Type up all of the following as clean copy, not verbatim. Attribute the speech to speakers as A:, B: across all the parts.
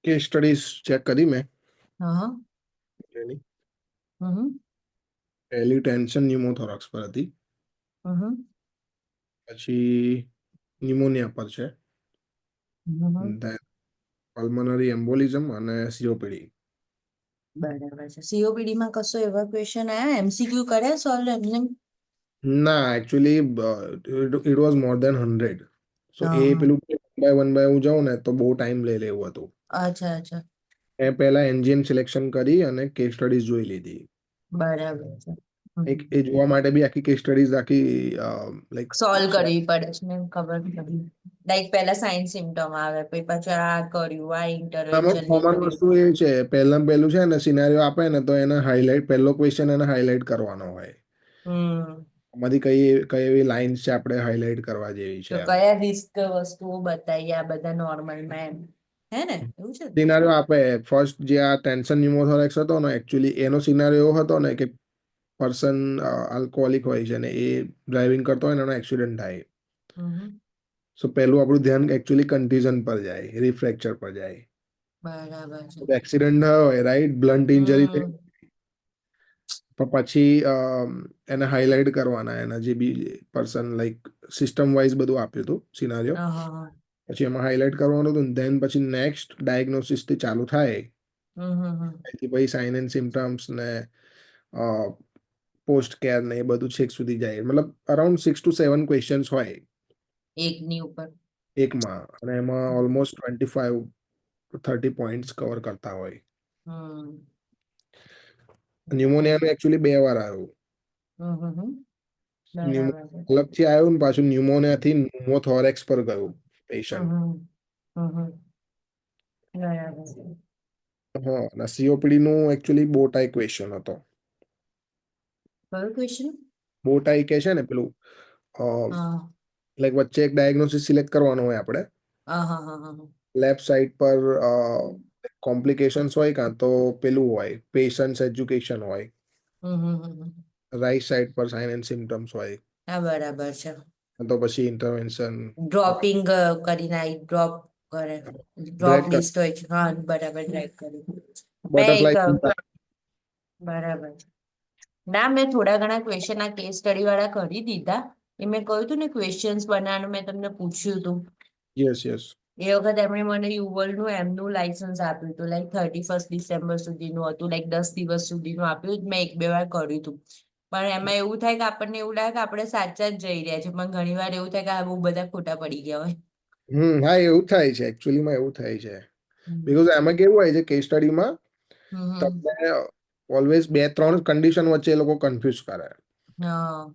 A: Case studies check કરી મેં
B: હા.
A: એની.
B: હમ.
A: પહેલી ટેન્શન ન્યુમોથોરાક્સ પર હતી,
B: હમ.
A: પછી ન્યુમોનિયા પર છે,
B: હમ.
A: then પલ્મનરી એમ્બોલિઝમ અને સીઓપીડી.
B: બરાબર છે. સીઓપીડી માં કશો એવા ક્વેશ્ચન આયા એમસીક્યુ કર્યા સોલ્વ એમને?
A: ના, એકચ્યુઅલી ઇટ વોઝ મોર દેન 100. સો
B: હા
A: એ
B: હા.
A: પેલું વન બાય હું જાઉં ને તો બહુ ટાઈમ લઈ લે એવું હતું.
B: અચ્છા અચ્છા.
A: મેં પહેલા એન્જિન સિલેક્શન કરી અને કેસ સ્ટડીઝ જોઈ લીધી.
B: બરાબર છે.
A: એક એ જોવા માટે બી આખી કેસ સ્ટડીઝ આખી લાઈક
B: સોલ્વ કરવી પડે છે ને ખબર પડી. લાઈક પહેલા સાઇન સિમ્ટમ આવે પછી પાછું આ કર્યું આ
A: આમાં
B: ઇન્ટરવેન્શન ને
A: કોમન
B: બધું.
A: વસ્તુ એ છે, પહેલું છે ને સિનારીઓ આપે ને તો એને હાઇલાઇટ, પહેલો ક્વેશ્ચન એને હાઇલાઇટ કરવાનો હોય.
B: હમ.
A: આમાંથી કઈ કઈ એવી લાઇન્સ છે આપણે હાઇલાઇટ કરવા જેવી છે
B: તો
A: એમ.
B: કયા રિસ્ક વસ્તુઓ બતાવી આ બધા નોર્મલમાં એમ, હે ને એવું છે ને?
A: સિનારીઓ આપે. ફર્સ્ટ જે આ ટેન્શન ન્યુમોથોરેક્સ હતો ને, એકચ્યુઅલી એનો સિનારીઓ એવો હતો ને કે પર્સન આલ્કોહોલિક હોય છે ને એ ડ્રાઇવિંગ કરતો હોય ને એનો એક્સિડન્ટ થાય.
B: હમ.
A: સો પહેલું આપણું ધ્યાન એકચ્યુઅલી કન્ટ્યુઝન પર જાય, રિફ્રેક્ચર પર જાય.
B: બરાબર છે.
A: એક્સિડન્ટ થયો હોય, રાઈટ, બ્લન્ટ ઇન્જરી થઈ,
B: હમ.
A: પણ પછી એને હાઇલાઇટ કરવાના એના જે બી પર્સન, લાઈક સિસ્ટમ વાઇઝ બધું આપ્યું હતું સિનારીઓ.
B: હા હા હા.
A: પછી એમાં હાઇલાઇટ કરવાનું હતું, દેન પછી નેક્સ્ટ ડાયગ્નોસિસ થી ચાલુ થાય.
B: હમ.
A: એથી પછી સાઇન એન્ડ સિમ્ટમ્સ ને પોસ્ટ કેર ને એ બધું છેક સુધી જાય. મતલબ અરાઉન્ડ 6 to 7 ક્વેશ્ચન્સ હોય
B: એકની ઉપર.
A: એકમાં, અને એમાં ઓલમોસ્ટ 25 to 30 પોઈન્ટ્સ કવર કરતા હોય.
B: હમ.
A: ન્યુમોનિયાનું એકચ્યુઅલી 2 વાર આવ્યું.
B: હમ. બરાબર છે.
A: અલગથી આવ્યું ને પાછું ન્યુમોનિયાથી ન્યુમોથોરેક્સ પર ગયું પેશન્ટ.
B: હમ. બરાબર છે.
A: હા, અને સીઓપીડી નું એકચ્યુઅલી બહુ ટાઈ ક્વેશ્ચન હતો.
B: કયું ક્વેશ્ચન?
A: બોટાઈ કે છે ને પેલું,
B: હા
A: લાઈક વચ્ચે એક ડાયગ્નોસિસ સિલેક્ટ કરવાનો હોય આપણે.
B: હા હા હા હા.
A: લેફ્ટ સાઈડ પર કોમ્પ્લિકેશન્સ હોય, કાં તો પેલું હોય પેશન્ટ્સ એજ્યુકેશન હોય.
B: હમ.
A: રાઈટ સાઈડ પર સાઇન એન્ડ સિમ્ટમ્સ હોય,
B: હા બરાબર છે.
A: તો પછી ઇન્ટરવેન્શન.
B: ડ્રોપિંગ કરીને ડ્રોપ કરે, ડ્રોપ
A: ડ્રેગ
B: લિસ્ટ હોય છે. હા બરાબર, ટ્રેક કરી. મેં એક
A: બટરફ્લાય.
B: બરાબર છે. ના, મેં થોડા ઘણા ક્વેશ્ચન આ કેસ સ્ટડી વાળા કરી દીધા. એ મેં કહ્યું હતું ને ક્વેશ્ચન્સ બનાવવાનું મેં તમને પૂછ્યું હતું.
A: Yes yes.
B: એ વખત એમણે મને યુવલનું એમનું લાયસન્સ આપ્યું હતું, લાઈક 31 ડિસેમ્બર સુધીનું હતું, લાઈક 10 દિવસ સુધીનું આપ્યું. મેં 1-2 વાર કર્યું હતું, પણ એમાં એવું થાય કે આપણને એવું લાગે કે આપણે સાચા જ જઈ રહ્યા છે, પણ ઘણી વાર એવું થાય કે આ બહુ બધા ખોટા પડી ગયા હોય.
A: હા, એવું થાય છે, એકચ્યુઅલીમાં એવું થાય છે.
B: હમ
A: બીકોઝ એમાં કેવું હોય છે કેસ સ્ટડીમાં,
B: હમ.
A: તમને ઓલવેઝ 2-3 કન્ડિશન વચ્ચે એ લોકો કન્ફ્યુઝ કરે.
B: હા.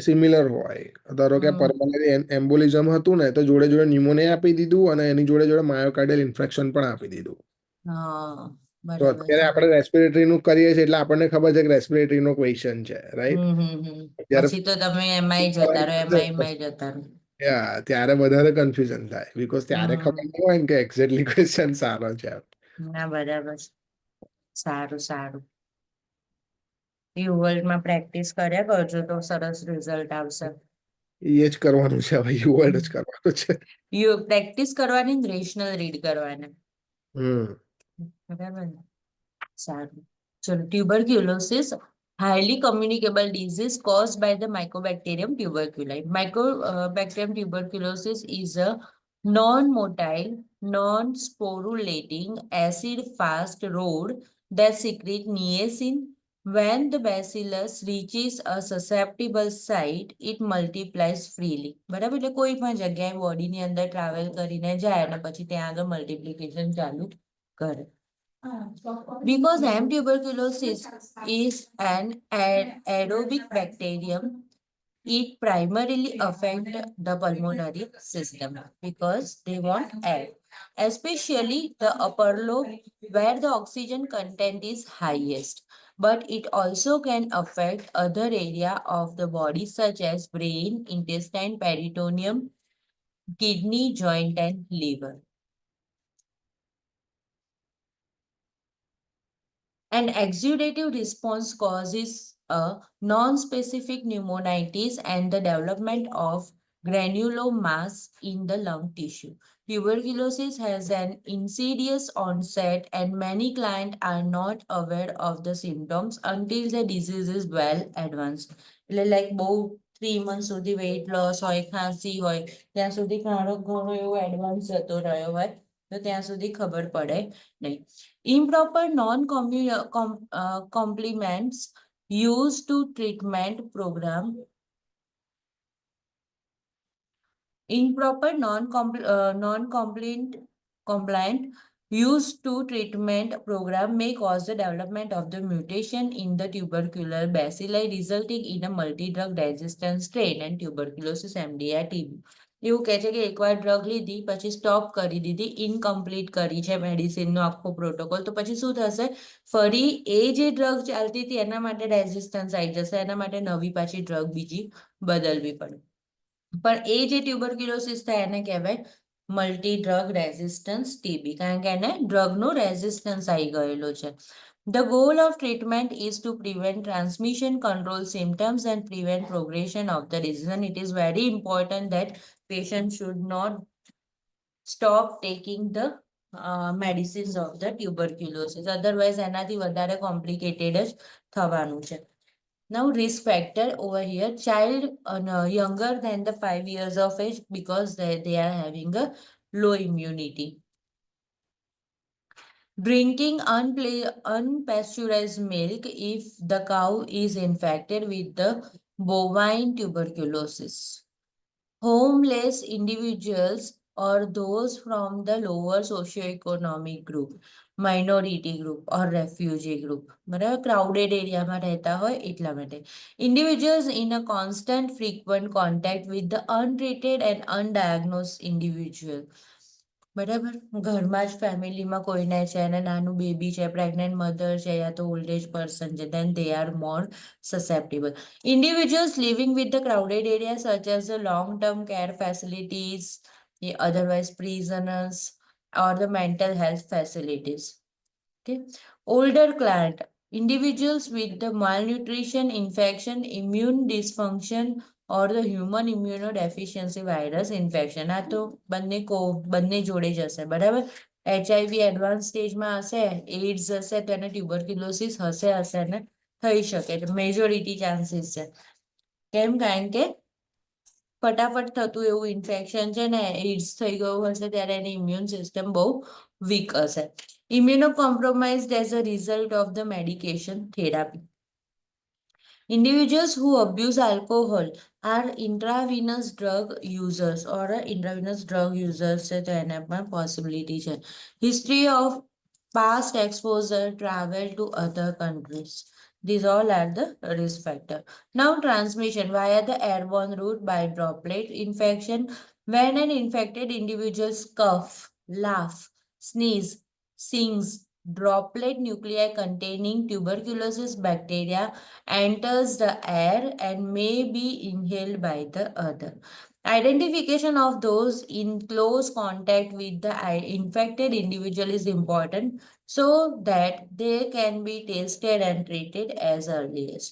A: સિમિલર હોય. ધારો કે
B: હમ.
A: પલ્મનરી એમ્બોલિઝમ હતું ને, તો જોડે જોડે ન્યુમોનિયા આપી દીધું અને એની જોડે જોડે માયોકાર્ડિયલ ઇન્ફેક્શન પણ આપી દીધું.
B: હા
A: તો
B: બરાબર
A: અત્યારે
B: છે.
A: આપણે રેસ્પિરેટરીનું કરીએ છીએ એટલે આપણને ખબર છે કે રેસ્પિરેટરીનો ક્વેશ્ચન છે, રાઈટ. જ્યારે
B: પછી તો તમે એમાંય જતા રહો, એમાંય જતા રહો.
A: ત્યારે વધારે કન્ફ્યુઝન થાય, બીકોઝ ત્યારે ખબર
B: હમ.
A: ન હોય ને કે એક્ઝેક્ટલી ક્વેશ્ચન સારો છે.
B: ના બરાબર છે. સારું સારું. યુવર્લ્ડમાં પ્રેક્ટિસ કર્યા કરજો તો સરસ રિઝલ્ટ આવશે.
A: એ જ કરવાનું છે, હવે યુવર્ડ જ કરવાનું છે.
B: પ્રેક્ટિસ કરવાની, રેશનલ રીડ કરવાના.
A: હમ.
B: બરાબર ને? સારું. ચલો, tuberculosis, highly communicable disease caused by the Mycobacterium tuberculosis. Mycobacterium tuberculosis is a non-motile, non-sporulating, acid-fast road that secretes niacin. When the bacillus reaches a susceptible site, it multiplies freely. બરાબર, એટલે કોઈ પણ જગ્યાએ બોડીની અંદર ટ્રાવેલ કરીને જાય અને પછી ત્યાં આગળ મલ્ટિપ્લિકેશન ચાલુ કરે. Because M. tuberculosis is an aerobic bacterium, it primarily affects the pulmonary system because they want air, especially the upper lobe where the oxygen content is highest. But it also can affect other areas of the body such as brain, intestine, peritoneum, kidney, joint, and liver. An exudative response causes a non-specific pneumonitis and the development of granulomas in the lung tissue. Tuberculosis has an insidious onset, and many clients are not aware of the symptoms until the disease is well advanced. એટલે like બહુ 3 months સુધી weight loss હોય, ખાંસી હોય, ત્યાં સુધી ઘણો એવો એડવાન્સ જતો રહ્યો હોય, તો ત્યાં સુધી ખબર પડે નહીં. Improper non-compliments used to treatment program. Improper non-compliant used to treatment program may cause the development of the mutation in the tubercular bacilli, resulting in a multi-drug resistant strain and tuberculosis MDR TB. એવું કહે છે કે એકવાર drug લીધી પછી stop કરી દીધી, incomplete કરી છે મેડિસિનનો આખો પ્રોટોકોલ, તો પછી શું થશે, ફરી એ જે ડ્રગ ચાલતી હતી એના માટે રેઝિસ્ટન્સ આવી જશે, એના માટે નવી પાછી ડ્રગ બીજી બદલવી પડે. પણ એ જે ટ્યુબરક્યુલોસિસ થાય એને કહેવાય મલ્ટી ડ્રગ રેઝિસ્ટન્સ ટીબી, કારણ કે એને ડ્રગનો રેઝિસ્ટન્સ આવી ગયેલો છે. The goal of treatment is to prevent transmission, control symptoms, and prevent progression of the disease. And it is very important that patient should not stop taking the medicines of the tuberculosis. Otherwise, એનાથી વધારે complicated જ થવાનું છે. Now, risk factor over here, child younger than the 5 years of age, because they are having a low immunity. Drinking unpasteurized milk if the cow is infected with the bovine tuberculosis. Homeless individuals or those from the lower socioeconomic group, minority group or refugee group, બરાબર, crowded area માં રહેતા હોય એટલા માટે. Individuals in a constant frequent contact with the untreated and undiagnosed individual. બરાબર, ઘરમાં જ ફેમિલીમાં કોઈને છે અને નાનું બેબી છે, પ્રેગ્નન્ટ મધર છે, યા તો ઓલ્ડ એજ પર્સન છે, then they are more susceptible. Individuals living with the crowded areas such as the long-term care facilities, otherwise prisoners, or the mental health facilities. Okay. Older client, individuals with the malnutrition, infection, immune dysfunction, or the human immunodeficiency virus infection. આ તો બંને જોડે જશે, બરાબર. HIV advance સ્ટેજમાં હશે, AIDS હશે, તો એને ટ્યુબરક્યુલોસિસ હશે ને થઈ શકે, મેજોરિટી ચાન્સીસ છે. કેમ? કારણ કે ફટાફટ થતું એવું ઇન્ફેક્શન છે ને, એઇડ્સ થઈ ગયું હશે ત્યારે એની ઇમ્યુન સિસ્ટમ બહુ વીક હશે. Immunocompromised as a result of the medication therapy. Individuals who abuse alcohol are intravenous drug users or intravenous drug users છે, તો એને પણ possibility છે. History of past exposure, travel to other countries. These all are the risk factor. Now, transmission via the airborne route by droplet infection. When an infected individual cough, laugh, sneeze, sings, droplet nuclei containing tuberculosis bacteria enters the air and may be inhaled by the other. Identification of those in close contact with the infected individual is important so that they can be tested and treated as earliest.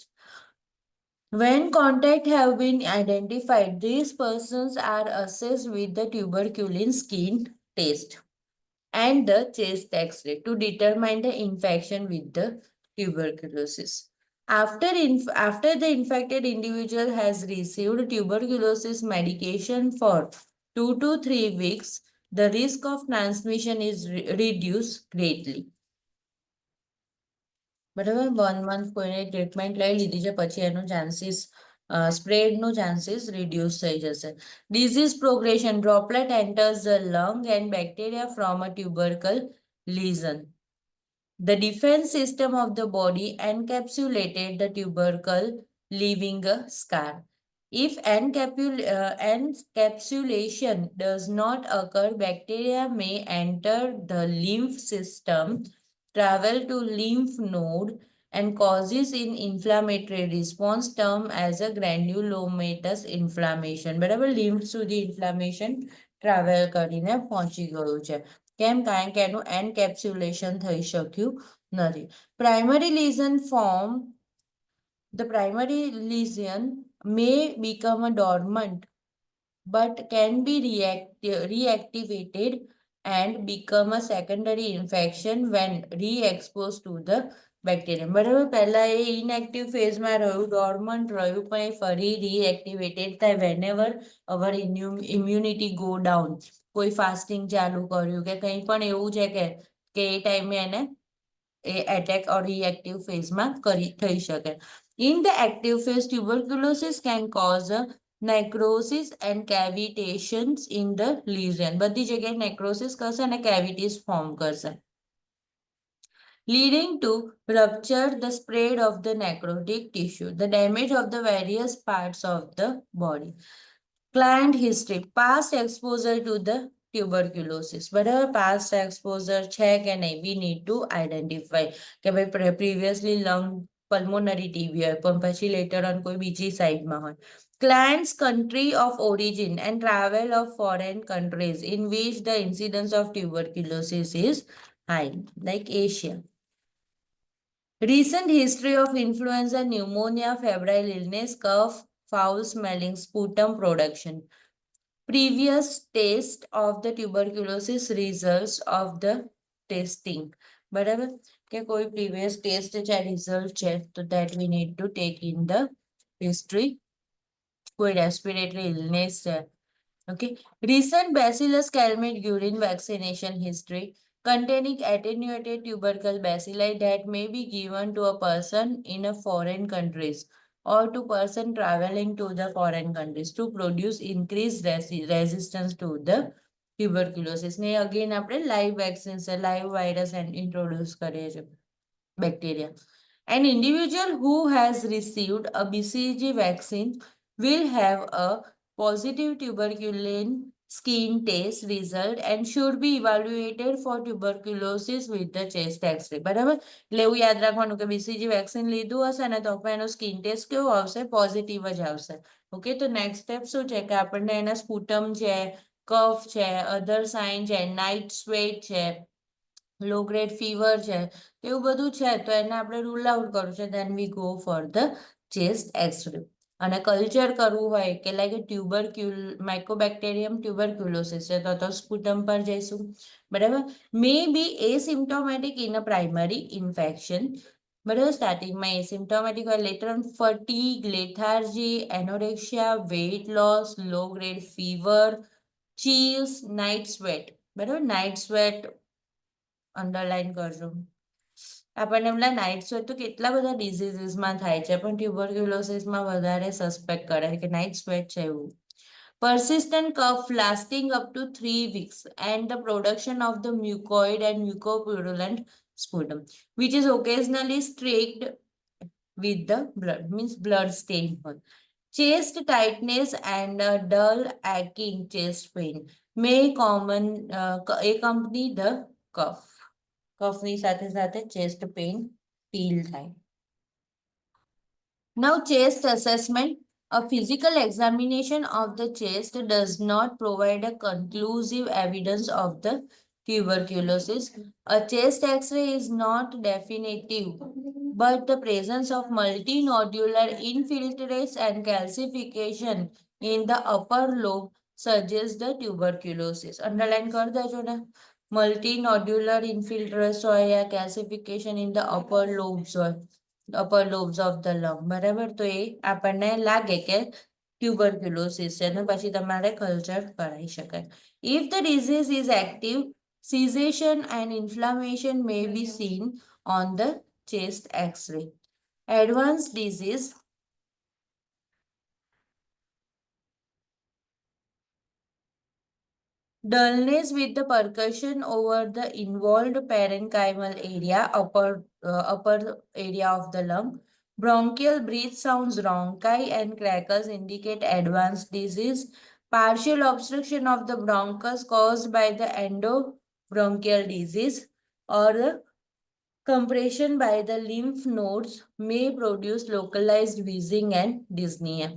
B: When contact have been identified, these persons are assessed with the tuberculin skin test and the chest X-ray to determine the infection with the tuberculosis. After the infected individual has received tuberculosis medication for 2 to 3 weeks, the risk of transmission is reduced greatly. બરાબર, 1 month કોઈને treatment લઈ લીધી છે પછી એનો chances સ્પ્રેડનો chances reduce થઈ જશે. Disease progression, droplet enters the lung and bacteria from a tubercle lesion. The defense system of the body encapsulated the tubercle, leaving a scar. If encapsulation does not occur, bacteria may enter the lymph system, travel to lymph node, and causes in inflammatory response termed as a granulomatous inflammation. બરાબર, lymph સુધી inflammation travel કરીને પહોંચી ગયું છે. કેમ? કારણ કે એનું એનકેપ્સ્યુલેશન થઈ શક્યું નથી. Primary lesion form, the primary lesion may become a dormant but can be reactivated and become a secondary infection when re-exposed to the bacterium. બરાબર, પહેલા એ inactive phase માં રહ્યું, dormant રહ્યું, પણ એ ફરી reactivated થાય whenever our immunity go down. કોઈ fasting ચાલુ કર્યું કે કંઈ પણ એવું છે કે એ ટાઈમે એને એ attack or reactive phase માં થઈ શકે. In the active phase, tuberculosis can cause a necrosis and cavitations in the lesion. બધી જગ્યાએ necrosis કરશે અને cavities form કરશે, leading to rupture, the spread of the necrotic tissue, the damage of the various parts of the body. Client history, past exposure to the tuberculosis. બરાબર, past exposure છે કે નહીં, we need to identify કે ભાઈ previously lung pulmonary TB હોય પણ પછી later on કોઈ બીજી સાઈડમાં હોય. Client's country of origin and travel of foreign countries in which the incidence of tuberculosis is high, like Asia. Recent history of influenza, pneumonia, febrile illness, cough, foul-smelling sputum production. Previous test of the tuberculosis results of the testing. બરાબર, કે કોઈ previous test છે, result છે, તો that we need to take in the history. કોઈ respiratory illness છે. Okay. Recent Bacillus calmette urine vaccination history containing attenuated tubercle bacilli that may be given to a person in a foreign countries or to person traveling to the foreign countries to produce increased resistance to the tuberculosis. ને again આપણે live vaccines, live virus and introduce કરીએ છીએ, bacteria. An individual who has received a BCG vaccine will have a positive tuberculin skin test result and should be evaluated for tuberculosis with the chest x-ray. બરાબર, એટલે એવું યાદ રાખવાનું કે BCG vaccine લીધું હશે ને તો એનો સ્કિન ટેસ્ટ કેવો આવશે, પોઝિટિવ જ આવશે. ઓકે, તો નેક્સ્ટ સ્ટેપ શું છે કે આપણને એના સ્પુટમ છે, કફ છે, અધર સાઇન છે, નાઇટ સ્વેટ છે, લો ગ્રેડ ફીવર છે, એવું બધું છે તો એને આપણે રૂલ આઉટ કરવું છે. Then we go for the chest X ray. અને કલ્ચર કરવું હોય કે લાઈક માઇકોબેક્ટેરિયમ ટ્યુબરક્યુલોસિસ છે તો સ્પુટમ પર જઈશું. બરાબર, may be asymptomatic in a primary infection. બરાબર, સ્ટાર્ટિંગમાં એસિમ્પ્ટોમેટિક હોય, later on fatigue, lethargy, anorexia, weight loss, low grade fever, chills, night sweat. બરાબર, નાઇટ સ્વેટ અંડરલાઈન કરજો. આપણને એમના નાઇટ સ્વેટ તો કેટલા બધા ડિઝીઝીસમાં થાય છે પણ ટ્યુબરક્યુલોસિસમાં વધારે સસ્પેક્ટ કરે કે નાઇટ સ્વેટ છે એવું. Persistent cough lasting up to 3 weeks and the production of the mucoid and mucopurulent sputum, which is occasionally streaked with the blood, means blood stain. Chest tightness and a dull aching chest pain may accompany the cough. કફની સાથે સાથે chest pain feel થાય. Now chest assessment. A physical examination of the chest does not provide a conclusive evidence of the tuberculosis. A chest X-ray is not definitive, but the presence of multinodular infiltrates and calcification in the upper lobe suggests the tuberculosis. Underline કર દેજો ને, multinodular infiltrates હોય या calcification in the upper lobes હોય, upper lobes of the lung. બરાબર, તો એ આપણને લાગે કે ટ્યુબરક્યુલોસિસ છે ને પછી તમારે કલ્ચર કરાવી શકાય. If the disease is active, cessation and inflammation may be seen on the chest X-ray. Advanced disease. Dullness with the percussion over the involved parenchymal area, upper area of the lung. Bronchial breath sounds, rhonchi and crackles indicate advanced disease. Partial obstruction of the bronchus caused by the endobronchial disease or compression by the lymph nodes may produce localized wheezing and dyspnea.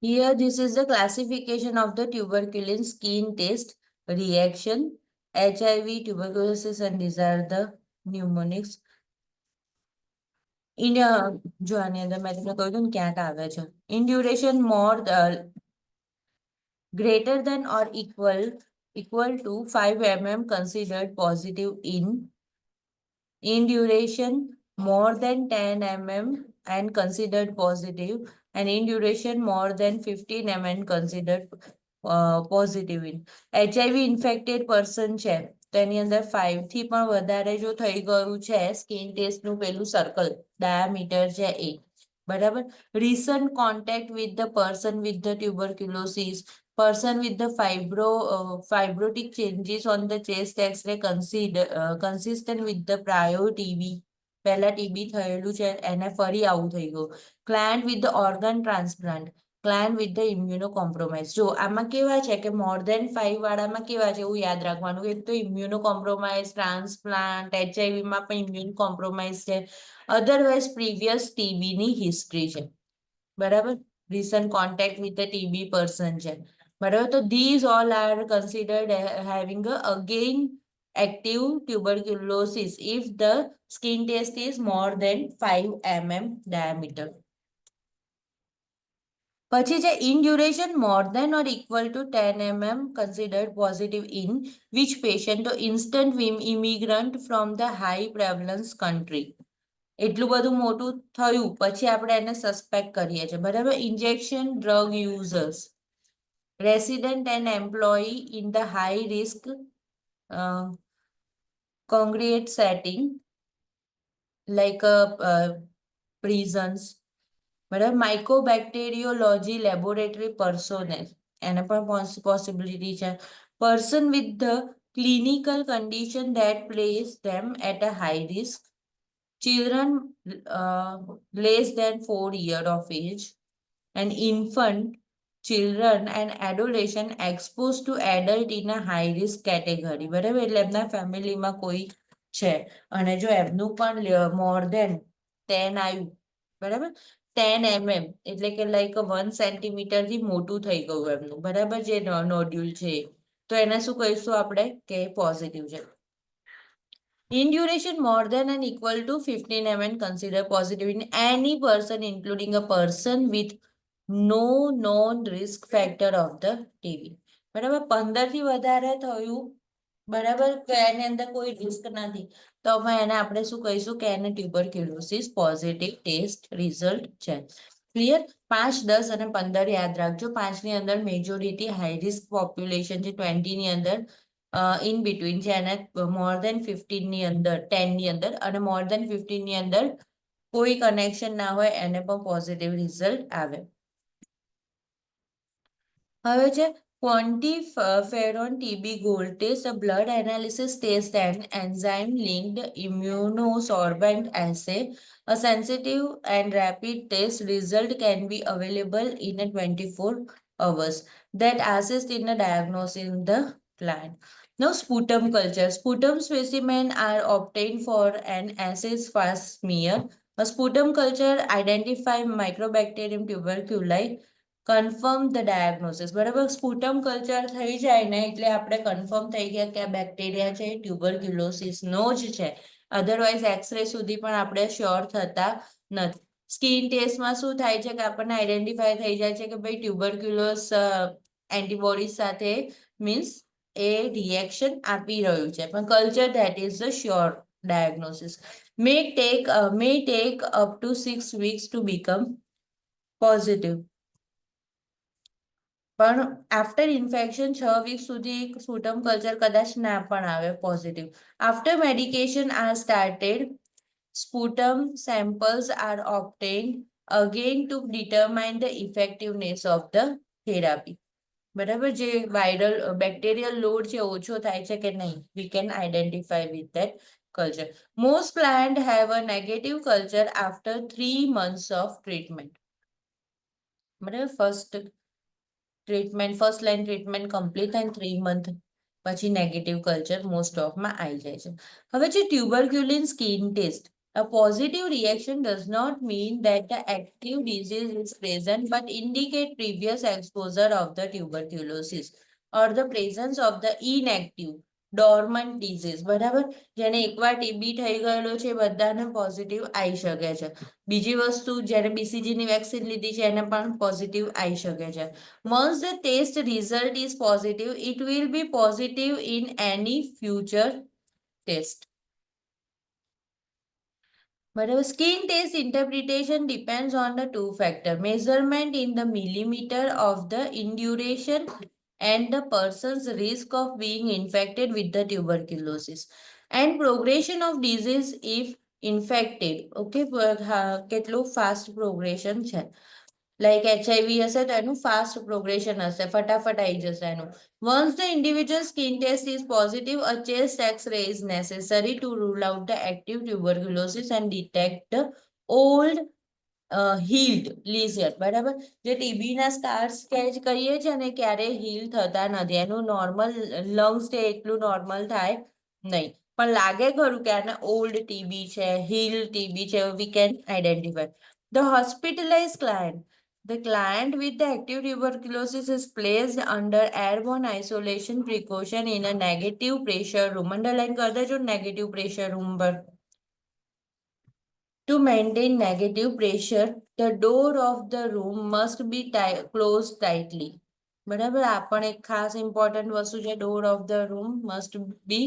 B: Here, this is the classification of the tuberculin skin test reaction, HIV, tuberculosis, and these are the mnemonics. જો આની અંદર મેં તમને કહ્યું હતું ને ક્યાંક આવે છે in duration more greater than or equal to 5 mm considered positive in duration more than 10 mm and considered positive, and in duration more than 15 mm considered positive in HIV infected person છે તો એની અંદર 5 થી પણ વધારે જો થઈ ગયું છે સ્કિન ટેસ્ટ નું પેલું સર્કલ ડાયામીટર છે એ બરાબર. recent contact with the person with the tuberculosis, person with the fibrotic changes on the chest x-ray consistent with the prior TB, પહેલા TB થયેલું છે એને ફરી આવું થઈ ગયું. client with the organ transplant, client with the immunocompromise. જો આમાં કેવા છે કે મોર દેન 5 વાળામાં કેવા છે એવું યાદ રાખવાનું. એક તો ઇમ્યુનોકોમ્પ્રોમાઇઝ, ટ્રાન્સપ્લાન્ટ, HIV માં પણ ઇમ્યુન કોમ્પ્રોમાઇઝ છે, અધરવાઇઝ પ્રીવિયસ TB ની હિસ્ટ્રી છે બરાબર. recent contact with the TB person છે બરાબર. તો these all are considered having a again active tuberculosis if the skin test is more than 5 mm diameter. પછી છે in duration more than or equal to 10 mm considered positive in which patient તો instant immigrant from the high prevalence country. એટલું બધું મોટું થયું પછી આપણે એને સસ્પેક્ટ કરીએ છીએ બરાબર. Injection drug users, resident and employee in the high risk congregate setting like prisons બરાબર. માઇકોબેક્ટેરિયોલોજી લેબોરેટરી પર્સોનેલ એને પણ પોસિબિલિટી છે. Person with the clinical condition that place them at a high risk, children less than 4 years of age, and infant, children and adolescent exposed to adult in a high risk category બરાબર. એટલે એમના ફેમિલીમાં કોઈ છે અને જો એમનું પણ મોર દેન 10 આવ્યું બરાબર. 10 mm એટલે કે લાઈક 1 સેન્ટીમીટર થી મોટું થઈ ગયું એમનું બરાબર જે નોડ્યુલ છે તો એને શું કહીશું આપણે કે પોઝિટિવ છે. In duration more than and equal to 15 mm consider positive in any person including a person with no known risk factor of the TB બરાબર. 15 થી વધારે થયું બરાબર કે એની અંદર કોઈ રિસ્ક નથી તો એને આપણે શું કહીશું કે એને ટ્યુબરક્યુલોસિસ પોઝિટિવ ટેસ્ટ રિઝલ્ટ છે. ક્લિયર. 5, 10 અને 15 યાદ રાખજો. 5 ની અંદર મેજોરિટી હાઈ રિસ્ક પોપ્યુલેશન છે, 20 ની અંદર ઇન બિટવીન છે અને મોર દેન 15 ની અંદર 10 ની અંદર અને મોર દેન 15 ની અંદર કોઈ કનેક્શન ના હોય એને પણ પોઝિટિવ રિઝલ્ટ આવે. હવે છે quantiferon TB gold test, a blood analysis test and enzyme linked immunosorbent assay. A sensitive and rapid test result can be available in a 24 hours that assist in a diagnosis in the client. Now sputum culture. Sputum specimen are obtained for an assay fast smear. A sputum culture identify Mycobacterium tuberculei, confirm the diagnosis બરાબર. Sputum culture થઈ જાય ને એટલે આપણે confirm થઈ ગયા કે આ બેક્ટેરિયા છે ટ્યુબરક્યુલોસિસ નો જ છે. અધરવાઇઝ એક્સરે સુધી પણ આપણે શ્યોર થતા નથી. સ્કિન ટેસ્ટમાં શું થાય છે કે આપણને આઈડેન્ટિફાય થઈ જાય છે કે ભાઈ ટ્યુબરક્યુલોસ એન્ટીબોડીઝ સાથે મીન્સ એ રિએક્શન આપી રહ્યું છે પણ culture that is the sure diagnosis may take up to 6 weeks to become positive. પણ આફ્ટર ઇન્ફેક્શન 6 વીક સુધી સ્પુટમ કલ્ચર કદાચ ના પણ આવે positive. After medication are started sputum samples are obtained again to determine the effectiveness of the therapy બરાબર. જે viral bacterial load છે ઓછો થાય છે કે નહીં we can identify with that culture. Most plant have a negative culture after 3 months of treatment બરાબર. First line treatment complete થાય 3 મંથ પછી નેગેટિવ કલ્ચર મોસ્ટ ઓફમાં આવી જાય છે. હવે છે tuberculin skin test. A positive reaction does not mean that the active disease is present but indicate previous exposure of the tuberculosis or the presence of the inactive dormant disease, બરાબર, જેને એકવાર TB થઈ ગયેલો છે એ બધાને positive આવી શકે છે. બીજી વસ્તુ, જ્યારે બીસીજીની વેક્સિન લીધી છે એને પણ પોઝિટિવ આવી શકે છે. Once the test result is positive, it will be positive in any future test. બરાબર. Skin test interpretation depends on the two factor: measurement in the millimeter of the induration and the person's risk of being infected with the tuberculosis and progression of disease if infected. Okay, કેટલું fast progression છે. Like HIV હશે તો એનું fast progression હશે, ફટાફટ આવી જશે એનું. Once the individual skin test is positive, a chest X-ray is necessary to rule out the active tuberculosis and detect the old healed lesion. બરાબર, જે ટીબીના સ્કાર્સ સ્કેચ કરીએ છીએ ને ક્યારે હીલ થતા નથી, એનું નોર્મલ લંગ્સ છે એટલું નોર્મલ થાય નહીં, પણ લાગે ખરું કે આને ઓલ્ડ ટીબી છે, હીલ ટીબી છે, we can identify. The hospitalized client. The client with the active tuberculosis is placed under airborne isolation precaution in a negative pressure room. Underline कर देजो negative pressure room पर. To maintain negative pressure, the door of the room must be closed tightly. બરાબર, આ પણ એક ખાસ important વસ્તુ છે. Door of the room must be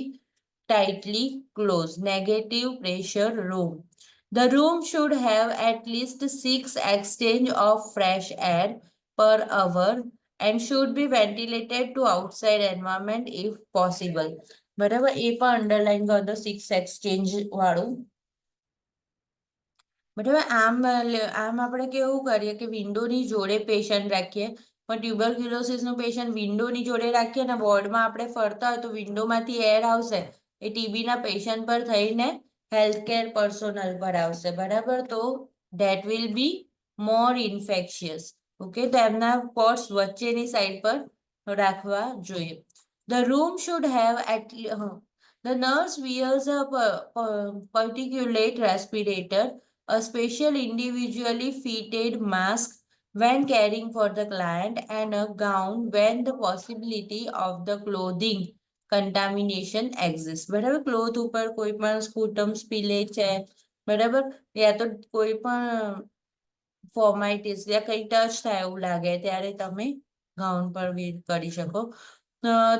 B: tightly closed. Negative pressure room. The room should have at least 6 exchange of fresh air per hour and should be ventilated to outside environment if possible. બરાબર, એ પણ underline કરી દો 6 exchange વાળું. બરાબર, આમ આપણે કેવું કરીએ કે વિન્ડોની જોડે પેશન્ટ રાખીએ, પણ ટ્યુબરક્યુલોસિસનું પેશન્ટ વિન્ડોની જોડે રાખીએ ને વોર્ડમાં આપણે ફરતા હોય તો વિન્ડોમાંથી એર આવશે એ ટીબીના પેશન્ટ પર થઈને હેલ્થ કેર પર્સોનલ પર આવશે. બરાબર, તો that will be more infectious. Okay, તો એમના પોર્ટ્સ વચ્ચેની સાઈડ પર રાખવા જોઈએ. The room should have the nurse wears a particulate respirator, a special individually fitted mask when caring for the client, and a gown when the possibility of the clothing contamination exists. બરાબર, cloth ઉપર કોઈ પણ sputum સ્પિલે છે, બરાબર, યા તો કોઈ પણ ફોર્માઇટિસ યા કઈ ટચ થાય એવું લાગે ત્યારે તમે ગાઉન પર વેર કરી શકો.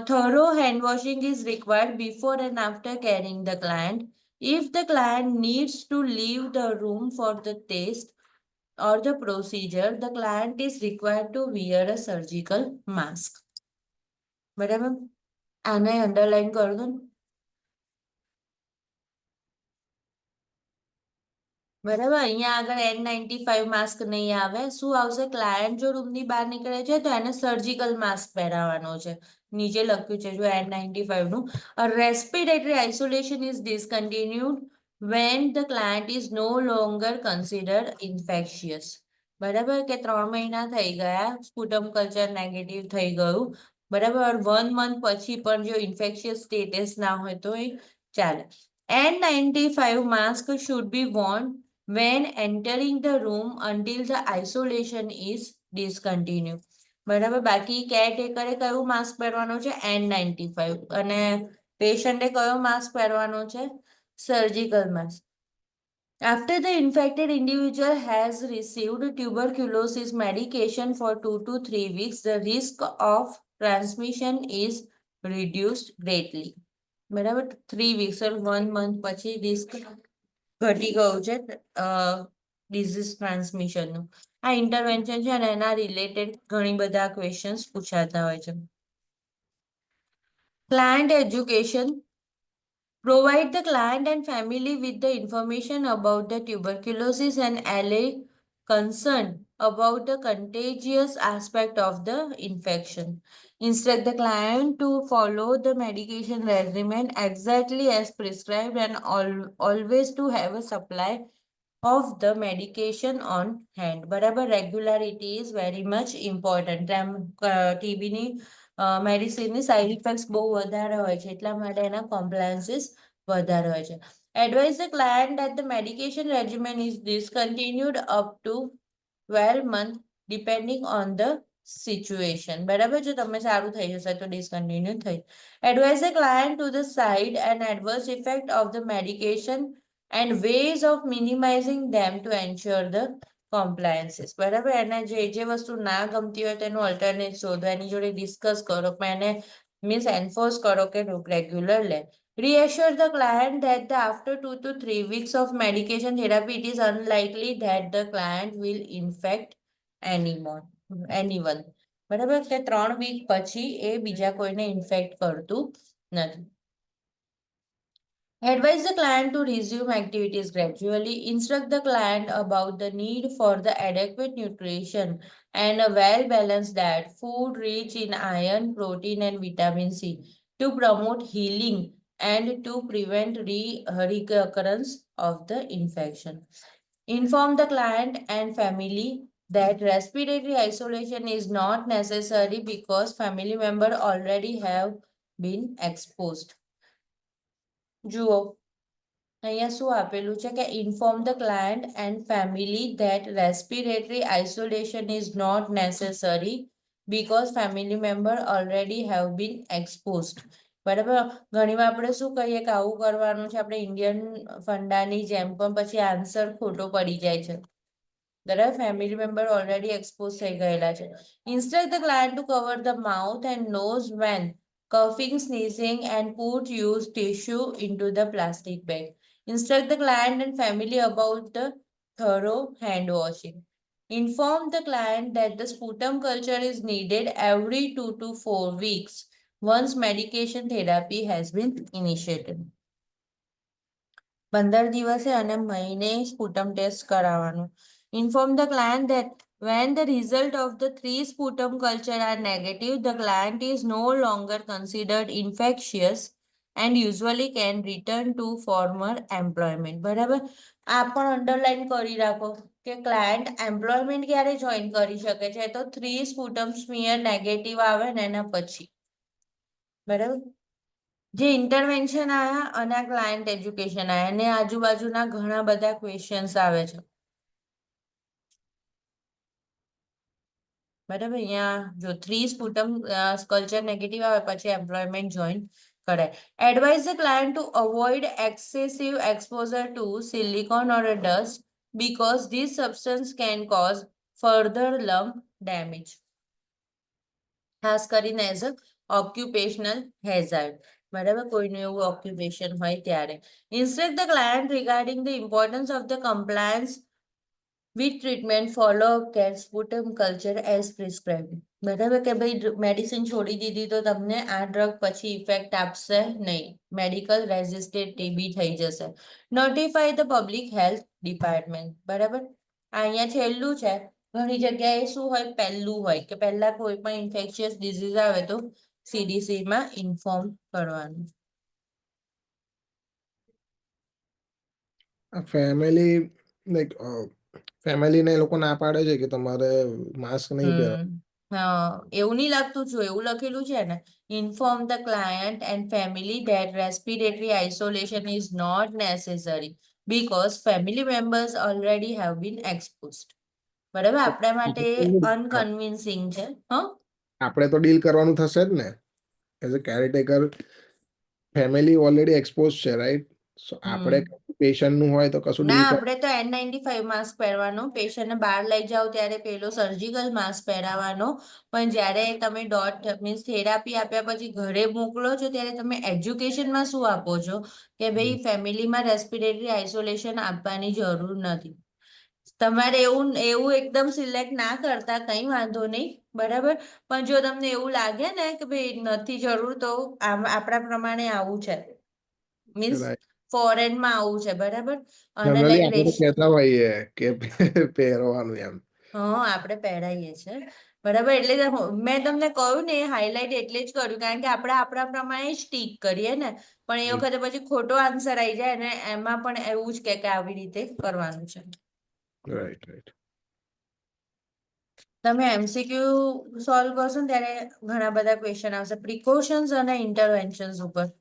B: Thorough hand washing is required before and after carrying the client. If the client needs to leave the room for the test or the procedure, the client is required to wear a surgical mask. બરાબર, આને underline કરી દો. બરાબર, અહીંયા આગળ N95 mask નહીં આવે. શું આવશે? ક્લાયન્ટ જો રૂમની બહાર નીકળે છે તો એને સર્જિકલ માસ્ક પહેરાવવાનો છે. નીચે લખ્યું છે જો N95 નું. Respiratory isolation is discontinued when the client is no longer considered infectious. બરાબર, કે 3 મહિના થઈ ગયા, સ્પુટમ કલ્ચર નેગેટિવ થઈ ગયું, બરાબર, 1 month પછી પણ જો ઇન્ફેક્શિયસ સ્ટેટસ ના હોય તો એ ચાલે. N95 mask should be worn when entering the room until the isolation is discontinued. બરાબર, બાકી કેરટેકરે કયું માસ્ક પહેરવાનું છે? N95. અને પેશન્ટે કયો માસ્ક પહેરવાનો છે? Surgical mask. After the infected individual has received tuberculosis medication for 2 to 3 weeks, the risk of transmission is reduced greatly. બરાબર, 3 weeks or 1 month પછી રિસ્ક ઘટી ગયું છે ડિઝીઝ ટ્રાન્સમિશનનું. આ ઇન્ટરવેન્શન છે અને એના રિલેટેડ ઘણી બધા ક્વેશ્ચન્સ પૂછાતા હોય છે. Client education. Provide the client and family with the information about the tuberculosis and allay concern about the contagious aspect of the infection. Instruct the client to follow the medication regimen exactly as prescribed and always to have a supply of the medication on hand. બરાબર, regularity is very much important. ટીબીની મેડિસિનની side effects બહુ વધારે હોય છે એટલા માટે એના કોમ્પ્લાયન્સીસ વધારે હોય છે. Advise the client that the medication regimen is discontinued up to 12 months depending on the situation. બરાબર, જો તમે સારું થઈ જશે તો ડિસકન્ટિન્યુ થઈ. Advise the client to the side and adverse effect of the medication and ways of minimising them to ensure the compliances. બરાબર, એને જે વસ્તુ ના ગમતી હોય તેનું અલ્ટરનેટ શોધો, એની જોડે ડિસ્કસ કરો, પણ એને મીન્સ એન્ફોર્સ કરો કે રેગ્યુલર લે. Reassure the client that after 2 to 3 weeks of medication therapy, it is unlikely that the client will infect anyone. બરાબર, કે 3 વીક પછી એ બીજા કોઈને ઇન્ફેક્ટ કરતું નથી. Advise the client to resume activities gradually. Instruct the client about the need for the adequate nutrition and a well-balanced diet, food rich in iron, protein, and vitamin C to promote healing and to prevent recurrence of the infection. Inform the client and family that respiratory isolation is not necessary because family members already have been exposed. જુઓ, અહીંયા શું આપેલું છે કે inform the client and family that respiratory isolation is not necessary because family member already have been exposed. બરાબર, ઘણીવાર આપણે શું કહીએ કે આવું કરવાનું છે, આપણે ઇન્ડિયન ફંડાની જેમ, પણ પછી આન્સર ખોટો પડી જાય છે. બરાબર, ફેમિલી મેમ્બર ઓલરેડી એક્સપોઝ થઈ ગયેલા છે. Instruct the client to cover the mouth and nose when coughing, sneezing, and put used tissue into the plastic bag. Instruct the client and family about the thorough hand washing. Inform the client that the sputum culture is needed every 2 to 4 weeks once medication therapy has been initiated. 15 દિવસે અને મહિને sputum test કરાવવાનું. Inform the client that when the result of the 3 sputum culture are negative, the client is no longer considered infectious and usually can return to former employment. બરાબર, આ પણ underline કરી રાખો કે ક્લાયન્ટ એમ્પ્લોયમેન્ટ ક્યારે join કરી શકે છે, તો 3 સ્પુટમ સ્મિયર નેગેટિવ આવે ને એના પછી. બરાબર, જે ઇન્ટરવેન્શન આયા અને આ ક્લાયન્ટ એજ્યુકેશન આયા, અને આજુબાજુના ઘણા બધા ક્વેશ્ચન્સ આવે છે. બરાબર, અહીંયા જો 3 સ્પુટમ કલ્ચર નેગેટિવ આવે પછી એમ્પ્લોયમેન્ટ જોઈન કરાય. Advise the client to avoid excessive exposure to silicon or dust because these substance can cause further lung damage, ખાસ કરીને એઝ અ ઓક્યુપેશનલ હેઝાર્ડ. બરાબર, કોઈનું એવું ઓક્યુપેશન હોય ત્યારે. Instruct the client regarding the importance of the compliance with treatment, follow up care sputum culture as prescribe. બરાબર, કે ભાઈ મેડિસિન છોડી દીધી તો તમને આ ડ્રગ પછી ઇફેક્ટ આપશે નહીં, મેડિકલ રેઝિસ્ટેન્ટ ટીબી થઈ જશે. Notify the public health department. બરાબર, અહીંયા છેલ્લું છે. ઘણી જગ્યાએ શું હોય, પહેલું હોય કે પહેલા કોઈ પણ ઇન્ફેક્શિયસ ડિઝીઝ આવે તો સીડીસીમાં ઇન્ફોર્મ કરવાનું.
A: ફેમિલી લાઈક ફેમિલીને એ લોકો ના પાડે છે કે તમારે માસ્ક નહીં પહેરવાનું.
B: હા, એવું નહીં લાગતું, જો એવું લખેલું છે ને, inform the client and family that respiratory isolation is not necessary because family members already have been exposed. બરાબર, આપણા માટે અનકન્વિન્સિંગ છે. હા,
A: આપણે તો ડીલ કરવાનું થશે જ ને as a caretaker. Family already expose છે, રાઈટ? સો આપણે પેશન્ટનું હોય તો કશું
B: ના,
A: ડીલ કર.
B: આપણે તો N95 માસ્ક પહેરવાનો, પેશન્ટને બહાર લઈ જાઓ ત્યારે પેલો સર્જિકલ માસ્ક પહેરાવાનો, પણ જ્યારે તમે મીન્સ થેરાપી આપ્યા પછી ઘરે મોકલો છો ત્યારે તમે એજ્યુકેશનમાં શું આપો છો કે ભાઈ ફેમિલીમાં રેસ્પિરેટરી આઇસોલેશન આપવાની જરૂર નથી. તમારે એવું એવું એકદમ સિલેક્ટ ના કરતા કંઈ વાંધો નહીં, બરાબર, પણ જો તમને એવું લાગે ને કે ભાઈ નથી જરૂર તો આપણા પ્રમાણે આવું છે, મીન્સ ફોરેનમાં આવું છે. બરાબર, અને
A: જનરલી આપણે તો
B: લાઈક
A: કહેતા હોઈએ કે પહેરવાનું એમ.
B: હા, આપણે પહેરાઈએ છીએ. બરાબર, એટલે મેં તમને કહ્યું ને, હાઇલાઇટ એટલે જ કર્યું કારણ કે આપણે આપણા પ્રમાણે જ ટીક કરીએ ને, પણ એ વખતે પછી ખોટો આન્સર આવી જાય અને એમાં પણ એવું જ કે આવી રીતે કરવાનું છે.
A: Right, right.
B: તમે એમસીક્યુ સોલ્વ કરશો ને ત્યારે ઘણા બધા ક્વેશ્ચન આવશે પ્રિકોશન્સ અને ઇન્ટરવેન્શન્સ ઉપર.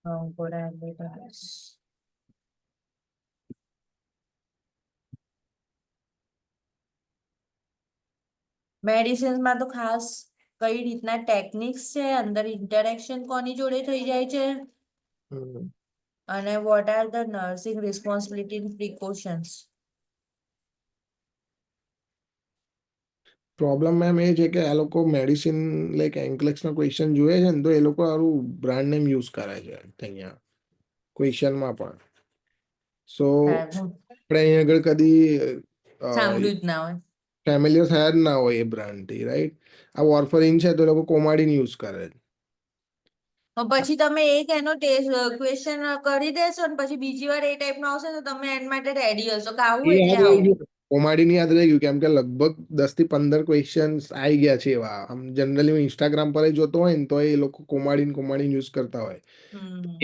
B: Bronchodilators. મેડિસિન્સમાં તો ખાસ કઈ રીતના ટેકનિક્સ છે, અંદર ઇન્ટરેક્શન કોની જોડે થઈ જાય છે, અને what are the nursing responsibility and precautions.
A: Problem ma'am એ છે કે આ લોકો મેડિસિન લાઈક એન્કલેક્સના ક્વેશ્ચન જોઈએ છે ને તો એ લોકો સારું બ્રાન્ડ નેમ યુઝ કરે છે અહીંયા ક્વેશ્ચનમાં પણ. સો આપણે અહીંયા આગળ કદી
B: સાંભળ્યું જ ના હોય.
A: ફેમિલિયર થયા જ ના હોય એ બ્રાન્ડથી, રાઈટ? આ વોર્ફરિન છે તો એ લોકો કોમાડીન યુઝ કરે છે.
B: પછી તમે એક એનો ક્વેશ્ચન કરી દેશો ને પછી બીજી વાર એ ટાઈપનો આવશે તો તમે એના માટે રેડી હશો કે આવું
A: એ
B: એટલે
A: યાદ રહી
B: આવું.
A: ગયું, કોમાડીન યાદ રહી ગયું કેમ કે લગભગ 10 થી 15 ક્વેશ્ચન્સ આવી ગયા છે એવા. આમ જનરલી હું ઇન્સ્ટાગ્રામ પર જોતો હોય ને તો એ લોકો કોમાડીન યુઝ કરતા હોય.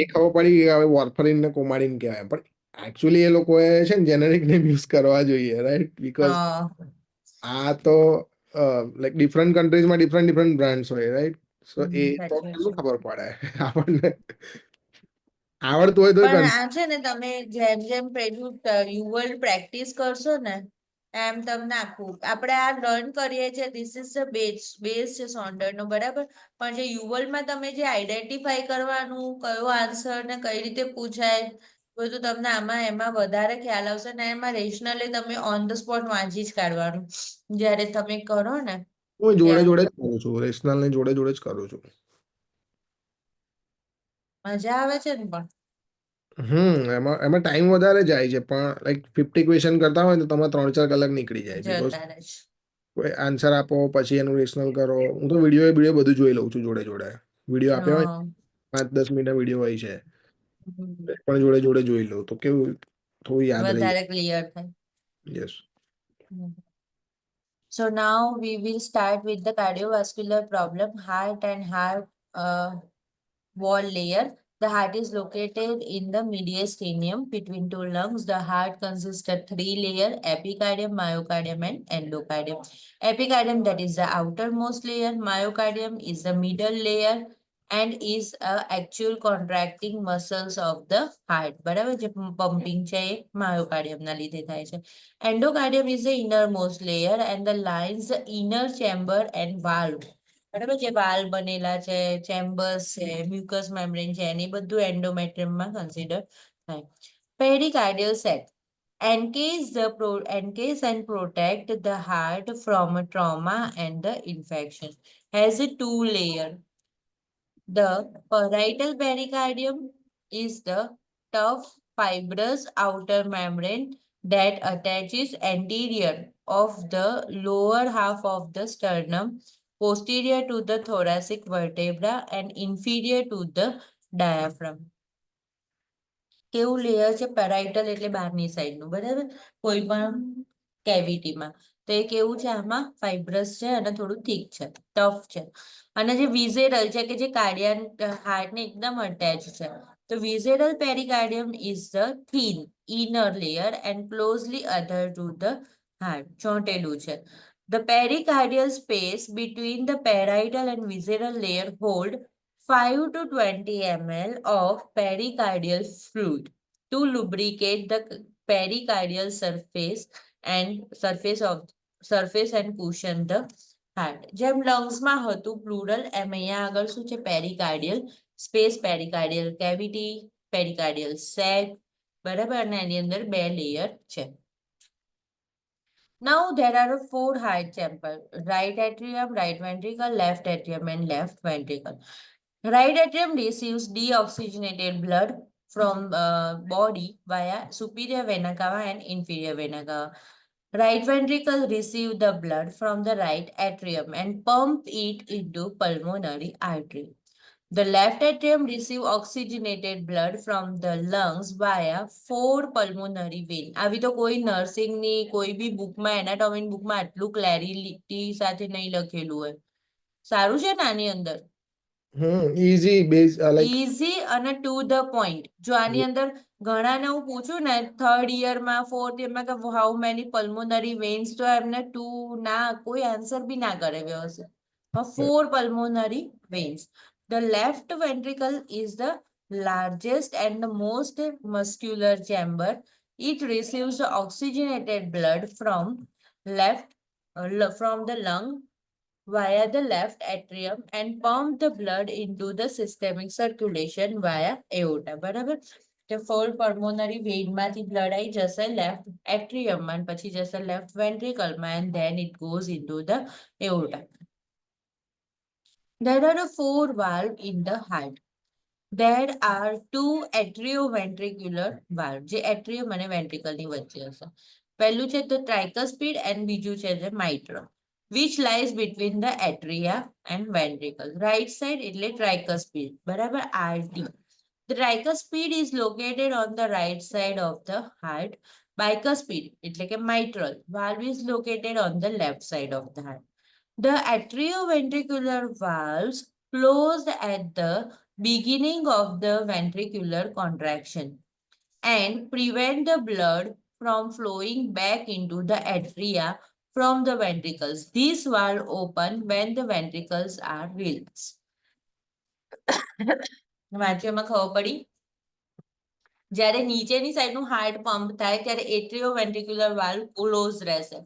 A: એ ખબર પડી કે હવે વોર્ફરિન ને કોમાડીન કહેવાય, પણ એકચ્યુઅલી એ લોકોએ છે ને જેનેરિક નેમ યુઝ કરવા જોઈએ, રાઈટ? બીકોઝ આ તો લાઈક ડિફરન્ટ કન્ટ્રીઝમાં ડિફરન્ટ બ્રાન્ડ્સ હોય, રાઈટ? સો એ તો કેટલું ખબર પડે આપણને આવડતું હોય તો
B: પણ આ છે ને તમે જેમ જેમ પેલું યુવલ પ્રેક્ટિસ કરશો ને એમ તમને આખું આપણે આ લર્ન કરીએ છીએ ધીસ ઇઝ ધ બેઝ છે સોન્ડરનો, બરાબર. પણ જે યુવલમાં તમે જે આઈડેન્ટિફાઈ કરવાનું કયો આન્સર ને કઈ રીતે પૂછાય બધું તમને આમાં એમાં વધારે ખ્યાલ આવશે ને એમાં રેશનલી તમે ઓન ધ સ્પોટ વાંચી જ કાઢવાનું જ્યારે તમે કરો ને.
A: હું જોડે જોડે જ કરું છું, રેશનલ ને જોડે જોડે જ કરું છું.
B: મજા આવે છે ને પણ.
A: એમાં એમાં ટાઈમ વધારે જાય છે પણ લાઈક 50 ક્વેશ્ચન કરતા હોય તો તમારે 3-4 કલાક નીકળી જાય. બીકોઝ
B: જતા રહે છે.
A: કોઈ આન્સર આપો પછી એનું રેશનલ કરો. હું તો વિડીયો બધું જોઈ લઉં છું જોડે જોડે. વિડીયો આપ્યા હોય 5-10 મિનિટના વિડીયો હોય છે પણ જોડે જોડે જોઈ લઉં તો કેવું થોડું યાદ રહી
B: વધારે ક્લિયર થાય.
A: Yes.
B: So now we will start with the cardiovascular problem, heart and heart wall layer. The heart is located in the mediastinum between two lungs. The heart consists of 3 layers: epicardium, myocardium, and endocardium. Epicardium, that is the outermost layer. Myocardium is the middle layer and is actual contracting muscles of the heart. બરાબર જે pumping છે એ માયોકાર્ડિયમના લીધે થાય છે. Endocardium is the innermost layer and the lines the inner chamber and valve. બરાબર જે વાલ બનેલા છે, ચેમ્બર્સ છે, મ્યુકસ મેમ્બ્રેન છે, એને બધું એન્ડોમેટ્રિયમમાં કન્સિડર થાય. પેરિકાર્ડિયલ સેક encase and protect the heart from trauma and the infection. Has a 2 layer. The parietal pericardium is the tough fibrous outer membrane that attaches anterior of the lower half of the sternum, posterior to the thoracic vertebra and inferior to the diaphragm. કેવું layer છે પેરાઇટલ એટલે બહારની સાઈડનું, બરાબર. કોઈ પણ કેવિટીમાં તો એ કેવું છે આમાં ફાઇબ્રસ છે અને થોડું થીક છે, ટફ છે. અને જે વિઝેરલ છે કે જે કાર્ડિયન હાર્ટને એકદમ અટેચ છે. તો visceral pericardium is the thin inner layer and closely adhere to the heart, ચોંટેલું છે. The pericardial space between the parietal and visceral layer hold 5 to 20 ml of pericardial fluid to lubricate the pericardial surface and cushion the heart. જેમ લંગ્સમાં હતું plural એમ અહીંયા આગળ શું છે પેરિકાર્ડિયલ space, પેરિકાર્ડિયલ cavity, પેરિકાર્ડિયલ સેક, બરાબર. અને એની અંદર 2 લેયર છે. Now there are 4 heart chambers: right atrium, right ventricle, left atrium, and left ventricle. Right atrium receives deoxygenated blood from body via superior vena cava and inferior vena cava. Right ventricle receive the blood from the right atrium and pump it into pulmonary artery. The left atrium receive oxygenated blood from the lungs via 4 pulmonary vein. આવી તો કોઈ નર્સિંગની કોઈ બી બુકમાં anatomy બુકમાં આટલું clarity સાથે નહીં લખેલું હોય. સારું છે ને આની અંદર
A: ઈઝી બેઝ લાઈક
B: ઈઝી અને ટુ ધ પોઈન્ટ. જો આની અંદર ઘણાને હું પૂછું ને 3rd યરમાં 4th યરમાં કે હાઉ મેની પલ્મોનરી વેન્સ તો એમને 2 ના કોઈ આન્સર બી ના કરે વ્યવસ્થિત. 4 pulmonary veins. The left ventricle is the largest and the most muscular chamber. It receives oxygenated blood from from the lung via the left atrium and pump the blood into the systemic circulation via aorta. બરાબર? કે fall pulmonary વેઇનમાંથી blood આવી જશે left એટ્રિયમમાં અને પછી જશે left વેન્ટ્રિકલમાં and then it goes into the aorta. There are 4 valves in the heart. There are 2 atrioventricular valves જે atrium અને ventricle ની વચ્ચે હશે. પહેલું છે તો tricuspid and બીજું છે જે mitral, which lies between the atria and ventricle. Right side એટલે tricuspid, બરાબર? RT. The tricuspid is located on the right side of the heart. Bicuspid એટલે કે mitral valve is located on the left side of the heart. The atrioventricular valves closed at the beginning of the ventricular contraction and prevent the blood from flowing back into the atria from the ventricles. These valves open when the ventricles are released. વાંચ્યોમાં ખબર પડી? જ્યારે નીચેની સાઈડનું heart pump થાય ત્યારે એટ્રિયોવેન્ટ્રિક્યુલર valve close રહેશે.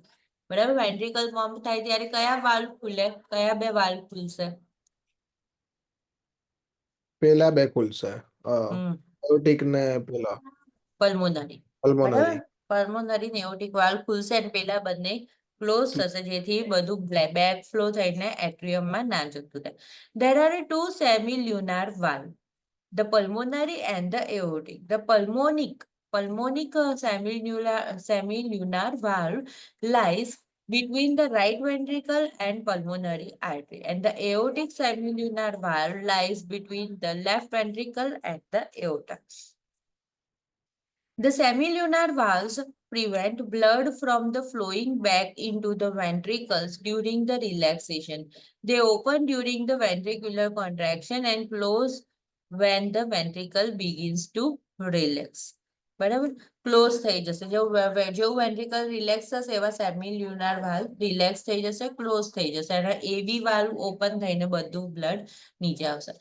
B: બરાબર? Ventricle pump થાય ત્યારે કયા વાલ્વ ખુલે? કયા બે વાલ્વ ખુલશે?
A: પેલા બે ખુલશે, એઓર્ટિક ને પેલા
B: પલ્મોનરી.
A: પલ્મોનરી.
B: પલ્મોનરી ને એઓર્ટિક વાલ્વ ખુલશે અને પેલા બંને ક્લોઝ થશે જેથી બધું બેક ફ્લો થઈને એટ્રિયમમાં ના જતું રહે. There are 2 semilunar valves, the pulmonary and the aortic. The pulmonic semilunar valve lies between the right ventricle and pulmonary artery, and the aortic semilunar valve lies between the left ventricle and the aorta. The semilunar valves prevent blood from the flowing back into the ventricles during the relaxation. They open during the ventricular contraction and close when the ventricle begins to relax. બરાબર? Close થઈ જશે. જેવું ventricle relax થશે એવા સેમિલ્યુનાર valve relax થઈ જશે, close થઈ જશે અને એબી વાલ્વ ઓપન થઈને બધું બ્લડ નીચે આવશે.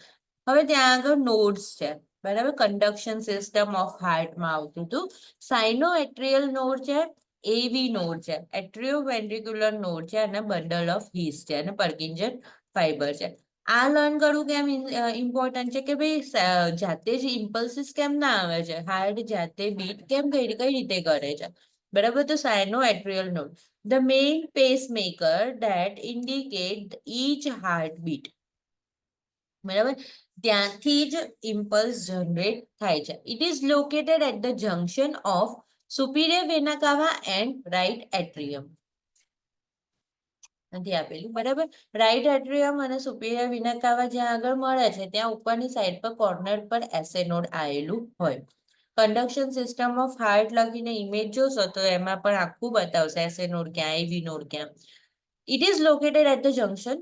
B: હવે ત્યાં આગળ નોડ્સ છે. બરાબર? કન્ડક્શન સિસ્ટમ ઓફ હાર્ટમાં આવતું હતું. સાઇનોએટ્રિયલ નોડ છે, એવી નોડ છે, એટ્રિયોવેન્ટ્રિક્યુલર નોડ છે અને બંડલ ઓફ હીસ છે અને પર્કિન્જન ફાઈબર છે. આ લર્ન કરવું કેમ ઇમ્પોર્ટન્ટ છે કે ભાઈ જાતે જ ઇમ્પલ્સિસ કેમ ના આવે છે, હાર્ટ જાતે બીટ કેમ કઈ રીતે કરે છે. બરાબર? તો સાઇનોએટ્રિયલ node, the main pacemaker that indicate each heartbeat. બરાબર? ત્યાંથી જ ઇમ્પલ્સ જનરેટ થાય છે. It is located at the junction of superior vena cava and right atrium. નથી આપેલું. બરાબર? રાઇટ એટ્રિયમ અને સુપિરિયર વેના કાવા જ્યાં આગળ મળે છે ત્યાં ઉપરની સાઈડ પર કોર્નર પર એસેનોડ આવેલું હોય. કન્ડક્શન સિસ્ટમ ઓફ હાર્ટ લખીને ઇમેજ જોશો તો એમાં પણ આખું બતાવશે એસેનોડ ક્યાં, એવી નોડ ક્યાં. It is located at the junction.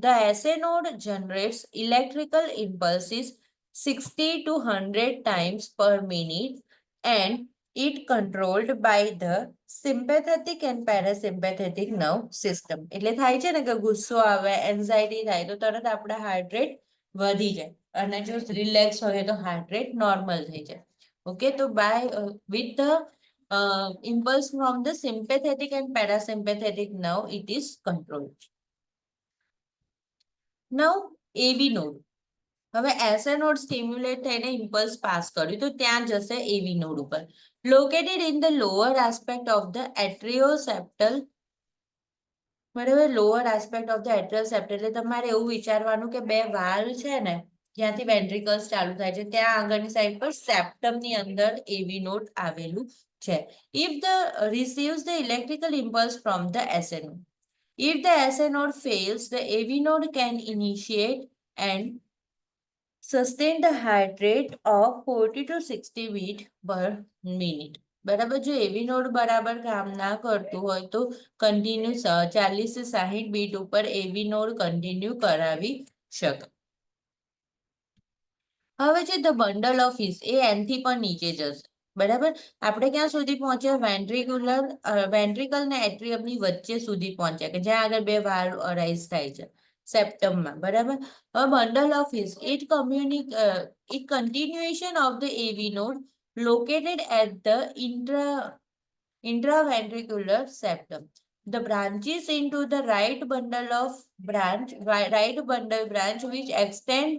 B: The SA node generates electrical impulses 60 to 100 times per minute and it controlled by the sympathetic and parasympathetic nerve system. એટલે થાય છે ને કે ગુસ્સો આવે, એન્ઝાઇટી થાય તો તરત આપણા હાર્ટ રેટ વધી જાય અને જો રિલેક્સ હોય તો હાર્ટ રેટ નોર્મલ થઈ જાય. ઓકે, તો by with the impulse from the sympathetic and parasympathetic nerve, it is controlled. Now, AV node. હવે SA node stimulate થઈને impulse pass કર્યું તો ત્યાં જશે AV node ઉપર. Located in the lower aspect of the atrioseptal. બરાબર? lower aspect of the atrioseptal એટલે તમારે એવું વિચારવાનું કે બે વાલ્વ છે ને જ્યાંથી વેન્ટ્રિકલ્સ ચાલુ થાય છે ત્યાં આગળની સાઈડ પર સેપ્ટમની અંદર AV node આવેલું છે. If the receives the electrical impulse from the SA node. If the SA node fails, the AV node can initiate and sustain the heart rate of 40 to 60 beat per minute. બરાબર? જો એવી node બરાબર કામ ના કરતું હોય તો continue 40 થી 60 બીટ ઉપર એવી નોડ કન્ટિન્યુ કરાવી શકે. હવે છે ધ બંડલ ઓફ હીસ, એ એનથી પણ નીચે જશે. બરાબર? આપણે ક્યાં સુધી પહોંચ્યા? વેન્ટ્રિકલ ને એટ્રિયમની વચ્ચે સુધી પહોંચ્યા કે જ્યાં આગળ બે વાલ્વ અરાઇઝ થાય છે. સેપ્ટમમાં, બરાબર. હવે bundle of his, it continuation of the AV node located at the intraventricular septum. The branches into the right bundle branch which extend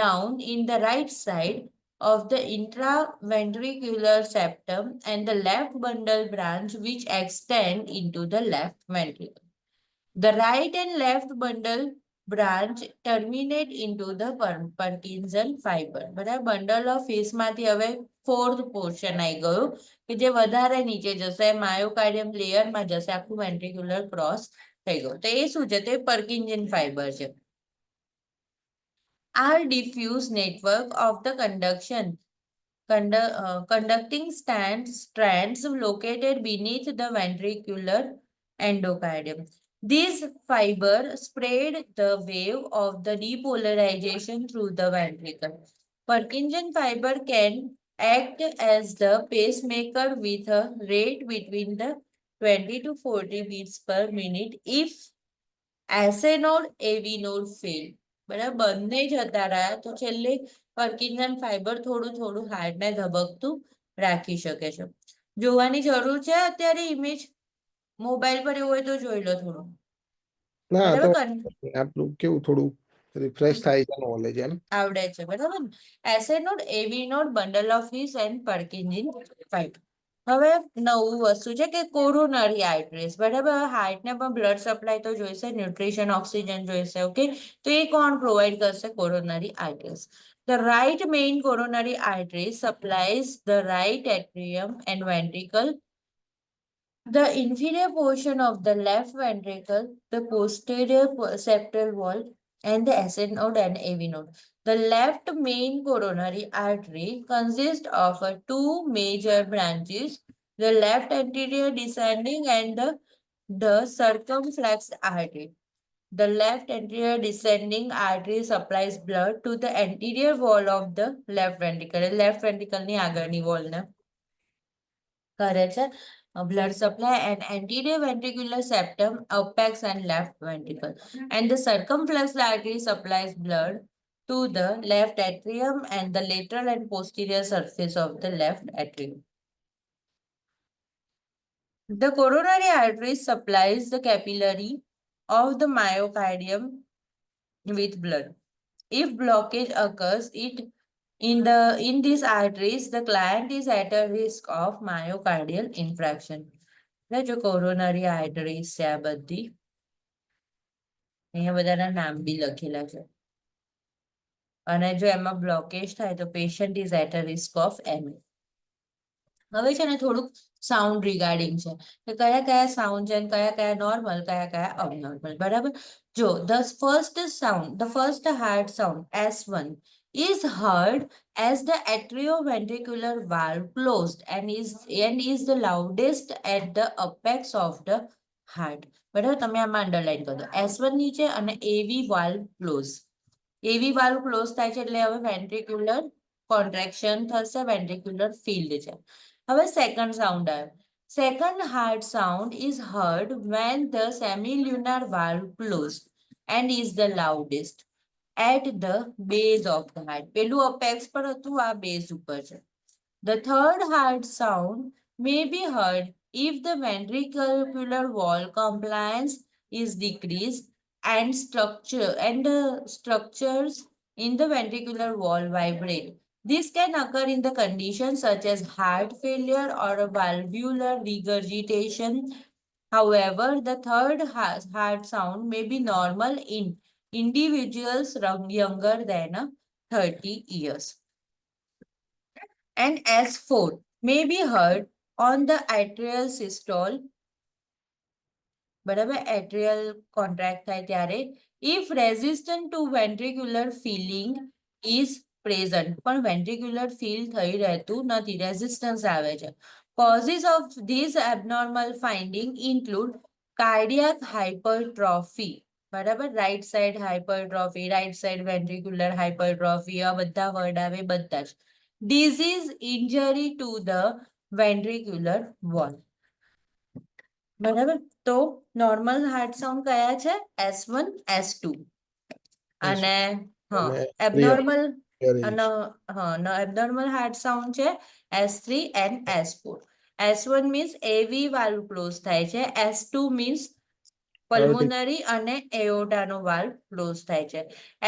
B: down in the right side of the intraventricular septum and the left bundle branch which extend into the left ventricle. The right and left bundle branch terminate into the Parkinson fiber. બરાબર, bundle of His માંથી હવે fourth portion આવી ગયો કે જે વધારે નીચે જશે, માયોકાર્ડિયમ લેયરમાં જશે, આખું વેન્ટ્રિક્યુલર ક્રોસ થઈ ગયું. તો એ શું છે? તે Purkinje fiber છે. Are diffuse network of the conducting strands located beneath the ventricular endocardium. These fibers spread the wave of the depolarization through the ventricle. Purkinje fiber can act as the pacemaker with a rate between the 20 to 40 beats per minute if SA node, AV node fail. બરાબર, બંને જતા રહ્યા તો છેલ્લે Purkinje fiber થોડું થોડું હાર્ટને ધબકતું રાખી શકે છે. જોવાની જરૂર છે અત્યારે ઇમેજ? મોબાઈલ પર એવું હોય તો જોઈ લો થોડું.
A: ના તો
B: બરાબર,
A: આપણું કેવું થોડું રિફ્રેશ થાય છે નોલેજ એમ
B: આવડે છે, બરાબર. SA node, AV node, bundle of His and Purkinje fiber. હવે નવું વસ્તુ છે કે કોરોનરી આર્ટરીઝ, બરાબર. હાર્ટને પણ બ્લડ સપ્લાય તો જોઈશે, ન્યુટ્રિશન, ઓક્સિજન જોઈશે, ઓકે. તો એ કોણ પ્રોવાઈડ કરશે? Coronary arteries. The right main coronary artery supplies the right atrium and ventricle, the inferior portion of the left ventricle, the posterior septal wall, and the SA node and AV node. The left main coronary artery consists of two major branches, the left anterior descending and the circumflex artery. The left anterior descending artery supplies blood to the anterior wall of the left ventricle. Left ventricle ની આગળની wall ને કરે છે blood supply, and anterior ventricular septum, apex and left ventricle. And the circumflex artery supplies blood to the left atrium and the lateral and posterior surface of the left atrium. The coronary artery supplies the capillary of the myocardium with blood. If blockage occurs, in these arteries, the client is at a risk of myocardial infarction. जो coronary arteries છે આ બધી, અહીંયા બધાના નામ બી લખેલા છે. અને જો એમાં બ્લોકેજ થાય તો patient is at a risk of MA. હવે છે ને થોડુંક સાઉન્ડ રિગાર્ડિંગ છે કે કયા કયા સાઉન્ડ છે, કયા કયા નોર્મલ, કયા કયા અબનોર્મલ, બરાબર. જો the first heart sound S1 is heard as the atrioventricular valve closed and is the loudest at the apex of the heart. બરાબર, તમે આમાં અંડરલાઈન કરો. S1 નીચે અને AV valve close. AV valve close થાય છે એટલે હવે ventricular contraction થશે, ventricular field છે. હવે second sound આવ્યો. Second heart sound is heard when the semilunar valve closed and is the loudest at the base of the heart. પેલું apex પર હતું, આ base ઉપર છે. The third heart sound may be heard if the ventricular wall compliance is decreased and structures in the ventricular wall vibrate. This can occur in the conditions such as heart failure or a valvular regurgitation. However, the third heart sound may be normal in individuals younger than 30 years. And S4 may be heard on the atrial systole, બરાબર, atrial contract થાય ત્યારે, if resistance to ventricular filling is present. પણ ventricular fill થઈ રહેતું નથી, resistance આવે છે. Causes of these abnormal finding include cardiac hypertrophy, બરાબર, right side hypertrophy, right side ventricular hypertrophy, આ બધા વર્ડ આવે બધા જ. Disease, injury to the ventricular wall. બરાબર, તો નોર્મલ હાર્ટ સાઉન્ડ કયા છે? S1, S2. અને હા
A: અને
B: એબનોર્મલ
A: rearrange.
B: અને એબનોર્મલ હાર્ટ સાઉન્ડ છે S3 and S4. S1 means એવી વાલ્વ ક્લોઝ થાય છે, S2 મીન્સ પલ્મોનરી અને એઓર્ટાનો વાલ્વ ક્લોઝ થાય છે.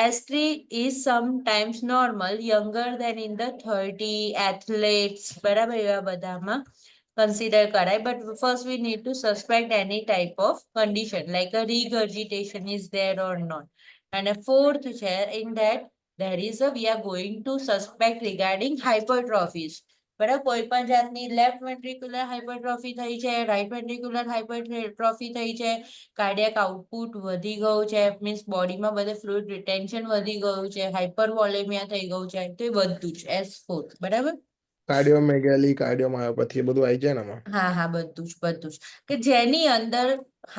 B: S3 is sometimes normal, younger than in the 30 athletes, બરાબર એવા બધામાં કન્સિડર કરાય. But first we need to suspect any type of condition like a regurgitation is there or not. અને fourth છે in that there is a we are going to suspect regarding hypertrophies. બરાબર, કોઈ પણ જાતની left ventricular હાઇપરટ્રોફી થઈ છે, right ventricular હાઇપરટ્રોફી થઈ છે, કાર્ડિયક આઉટપુટ વધી ગયું છે, મીન્સ બોડીમાં બધે ફ્લુઇડ રિટેન્શન વધી ગયું છે, હાઇપરવોલેમિયા થઈ ગયું છે, તો એ બધું જ S4. બરાબર,
A: કાર્ડિયોમેગાલી, કાર્ડિયોમાયોપેથી બધું આવી જાય ને આમાં.
B: હા બધું જ કે જેની અંદર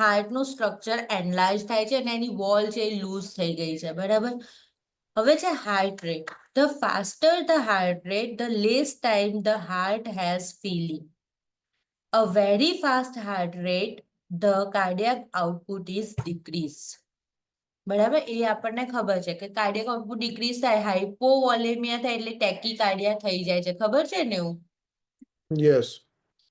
B: હાર્ટનું સ્ટ્રક્ચર એનલાર્જ થાય છે અને એની વોલ છે એ લૂઝ થઈ ગઈ છે. બરાબર, હવે છે heart rate. The faster the heart rate, the less time the heart has feeling. A very fast heart rate, the cardiac output is decreased. બરાબર, એ આપણને ખબર છે કે કાર્ડિયક આઉટપુટ ડિક્રીઝ થાય, હાઇપોવોલેમિયા થાય એટલે ટેકીકાર્ડિયા થઈ જાય છે. ખબર છે ને એવું?
A: યસ.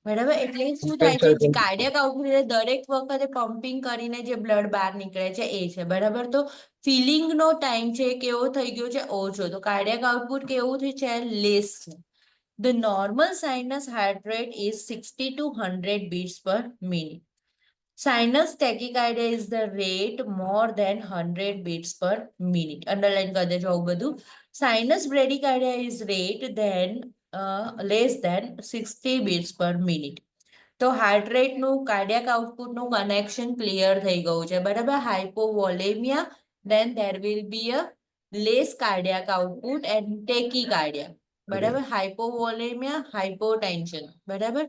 B: બરાબર, એટલે શું થાય છે, કાર્ડિયક આઉટપુટ દરેક વખતે પમ્પિંગ કરીને જે બ્લડ બહાર નીકળે છે એ છે. બરાબર, તો ફિલિંગ નો ટાઈમ છે કેવો થઈ ગયો છે, ઓછો. તો કાર્ડિયક આઉટપુટ કેવું છે, લેસ છે. The normal sinus heart rate is 60 to 100 beats per minute. Sinus tachycardia is the rate more than 100 beats per minute. Underline કરી દેજો આવું બધું. Sinus bradycardia is rate than less than 60 beats per minute. તો heart rate નું cardiac output નું connection clear થઈ ગયું છે. બરાબર, હાઇપોવોલેમિયા, then there will be a less cardiac output and tachycardia. બરાબર, હાઇપોવોલેમિયા, હાઇપોટેન્શન. બરાબર,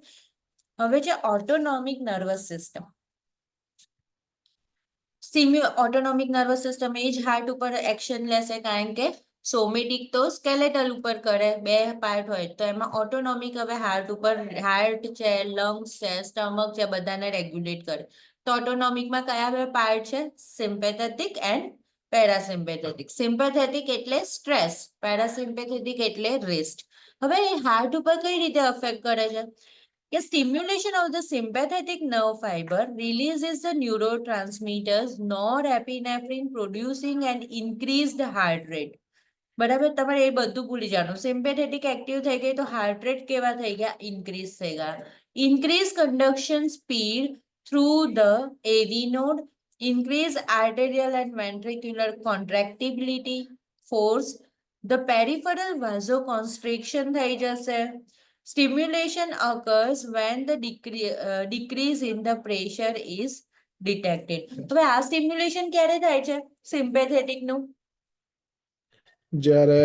B: હવે છે autonomic nervous system. Autonomic nervous system એ જ હાર્ટ ઉપર એક્શન લેશે, કારણ કે સોમેટિક તો સ્કેલેટલ ઉપર કરે, બે પાર્ટ હોય. તો એમાં ઓટોનોમિક હવે હાર્ટ ઉપર, હાર્ટ છે, લંગ્સ છે, સ્ટમક છે, બધાને રેગ્યુલેટ કરે. તો ઓટોનોમિકમાં કયા બે પાર્ટ છે, સિમ્પેથેટિક એન્ડ પેરાસિમ્પેથેટિક. સિમ્પેથેટિક એટલે સ્ટ્રેસ, પેરાસિમ્પેથેટિક એટલે રેસ્ટ. હવે એ હાર્ટ ઉપર કઈ રીતે અફેક્ટ કરે છે કે stimulation of the sympathetic nerve fiber releases the neurotransmitters norepinephrine producing an increased heart rate. બરાબર, તમારે એ બધું ભૂલી જવાનું. સિમ્પેથેટિક એક્ટિવ થઈ ગઈ તો હાર્ટ રેટ કેવા થઈ ગયા, ઇન્ક્રીઝ થઈ ગયા. Increase conduction speed through the AV node, increase arterial and ventricular contractibility, force, the peripheral vasoconstriction થઈ જશે. Stimulation occurs when the decrease in the pressure is detected. હવે આ સ્ટિમ્યુલેશન ક્યારે થાય છે સિમ્પેથેટિક નું?
A: જ્યારે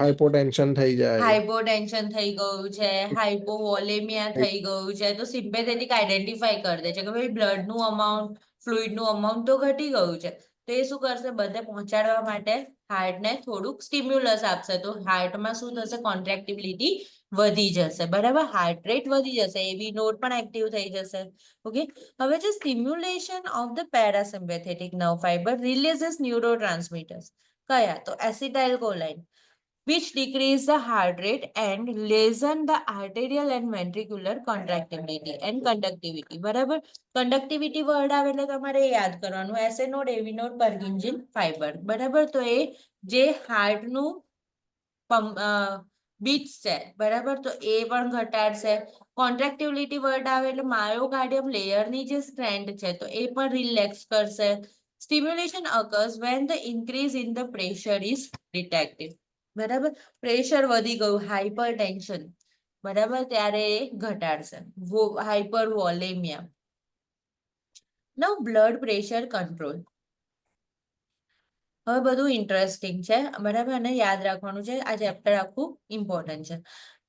A: હાઇપોટેન્શન થઈ જાય,
B: હાઇપોટેન્શન થઈ ગયું છે, હાઇપોવોલેમિયા થઈ ગયું છે, તો સિમ્પેથેટિક આઈડેન્ટિફાઈ કરી દે છે કે ભાઈ બ્લડ નું અમાઉન્ટ, ફ્લુઇડ નું અમાઉન્ટ તો ઘટી ગયું છે. તો એ શું કરશે, બધે પહોંચાડવા માટે હાર્ટને થોડુંક સ્ટિમ્યુલસ આપશે. તો હાર્ટમાં શું થશે, કોન્ટ્રેક્ટિબિલિટી વધી જશે. બરાબર, હાર્ટ રેટ વધી જશે, એવી નોડ પણ એક્ટિવ થઈ જશે. ઓકે, હવે જે stimulation of the parasympathetic nerve fibre releases neurotransmitters. કયા? તો acetylcholine, which decrease the heart rate and lessen the arterial and ventricular contractility and conductivity. બરાબર, conductivity વર્ડ આવે એટલે તમારે યાદ કરવાનું, એસે નોડ, એવી નોડ, પર્કિન્સન ફાઈબર. બરાબર, તો એ જે હાર્ટનું બીટ્સ છે, બરાબર, તો એ પણ ઘટાડશે. કોન્ટ્રાક્ટિવિટી વર્ડ આવે એટલે માયોકાર્ડિયમ લેયરની જે સ્ટ્રેન્થ છે તો એ પણ રિલેક્સ કરશે. Stimulation occurs when the increase in the pressure is detected. બરાબર, પ્રેશર વધી ગયું, હાઇપર ટેન્શન, બરાબર, ત્યારે એ ઘટાડશે. હાઇપર વોલેમિયા. નાઉ બ્લડ પ્રેશર કંટ્રોલ. હવે બધું ઇન્ટરેસ્ટિંગ છે, બરાબર, અને યાદ રાખવાનું છે. આ ચેપ્ટર આખું ઇમ્પોર્ટન્ટ છે.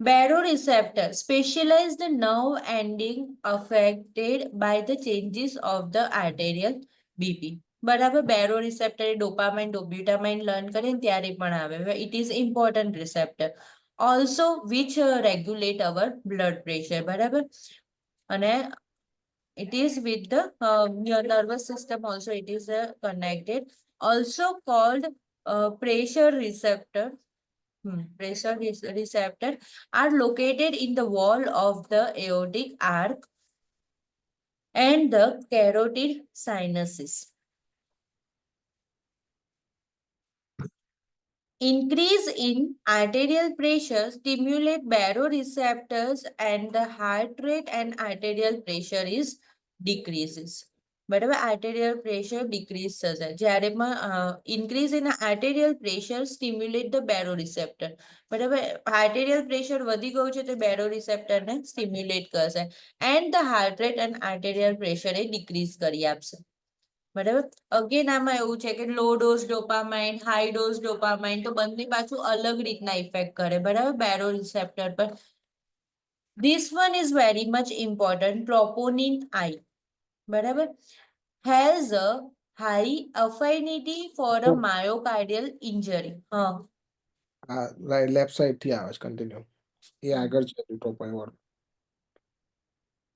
B: Baroreceptor, specialized nerve ending affected by the changes of the arterial BP. બરાબર, બેરોરિસેપ્ટર એ ડોપામાઇન, ડોબ્યુટામાઇન લર્ન કરીને ત્યારે પણ આવે. It is important receptor also which regulate our blood pressure. બરાબર, અને it is with the nervous system also it is connected, also called pressure receptor receptor are located in the wall of the aortic arc and the carotid sinuses. Increase in arterial pressure stimulate baroreceptors and the heart rate and arterial pressure is decreases. બરાબર, arterial pressure decrease થશે જ્યારે પણ increase in arterial pressure stimulate the baroreceptor. બરાબર, arterial pressure વધી ગયું છે તો baroreceptor ને stimulate કરશે and the heart rate and arterial pressure A decrease કરી આપશે. બરાબર, અગેન આમાં એવું છે કે low dose dopamine, high dose dopamine તો બંને પાછું અલગ રીતના ઇફેક્ટ કરે. બરાબર, બેરો રિસેપ્ટર પર. This one is very much important. Troponin I, બરાબર, has a high affinity for a myocardial injury. હા,
A: લેફ્ટ સાઈડ થી આવે છે, કન્ટિન્યુ. એ આગળ છે ટ્રોપોઇન વાળું.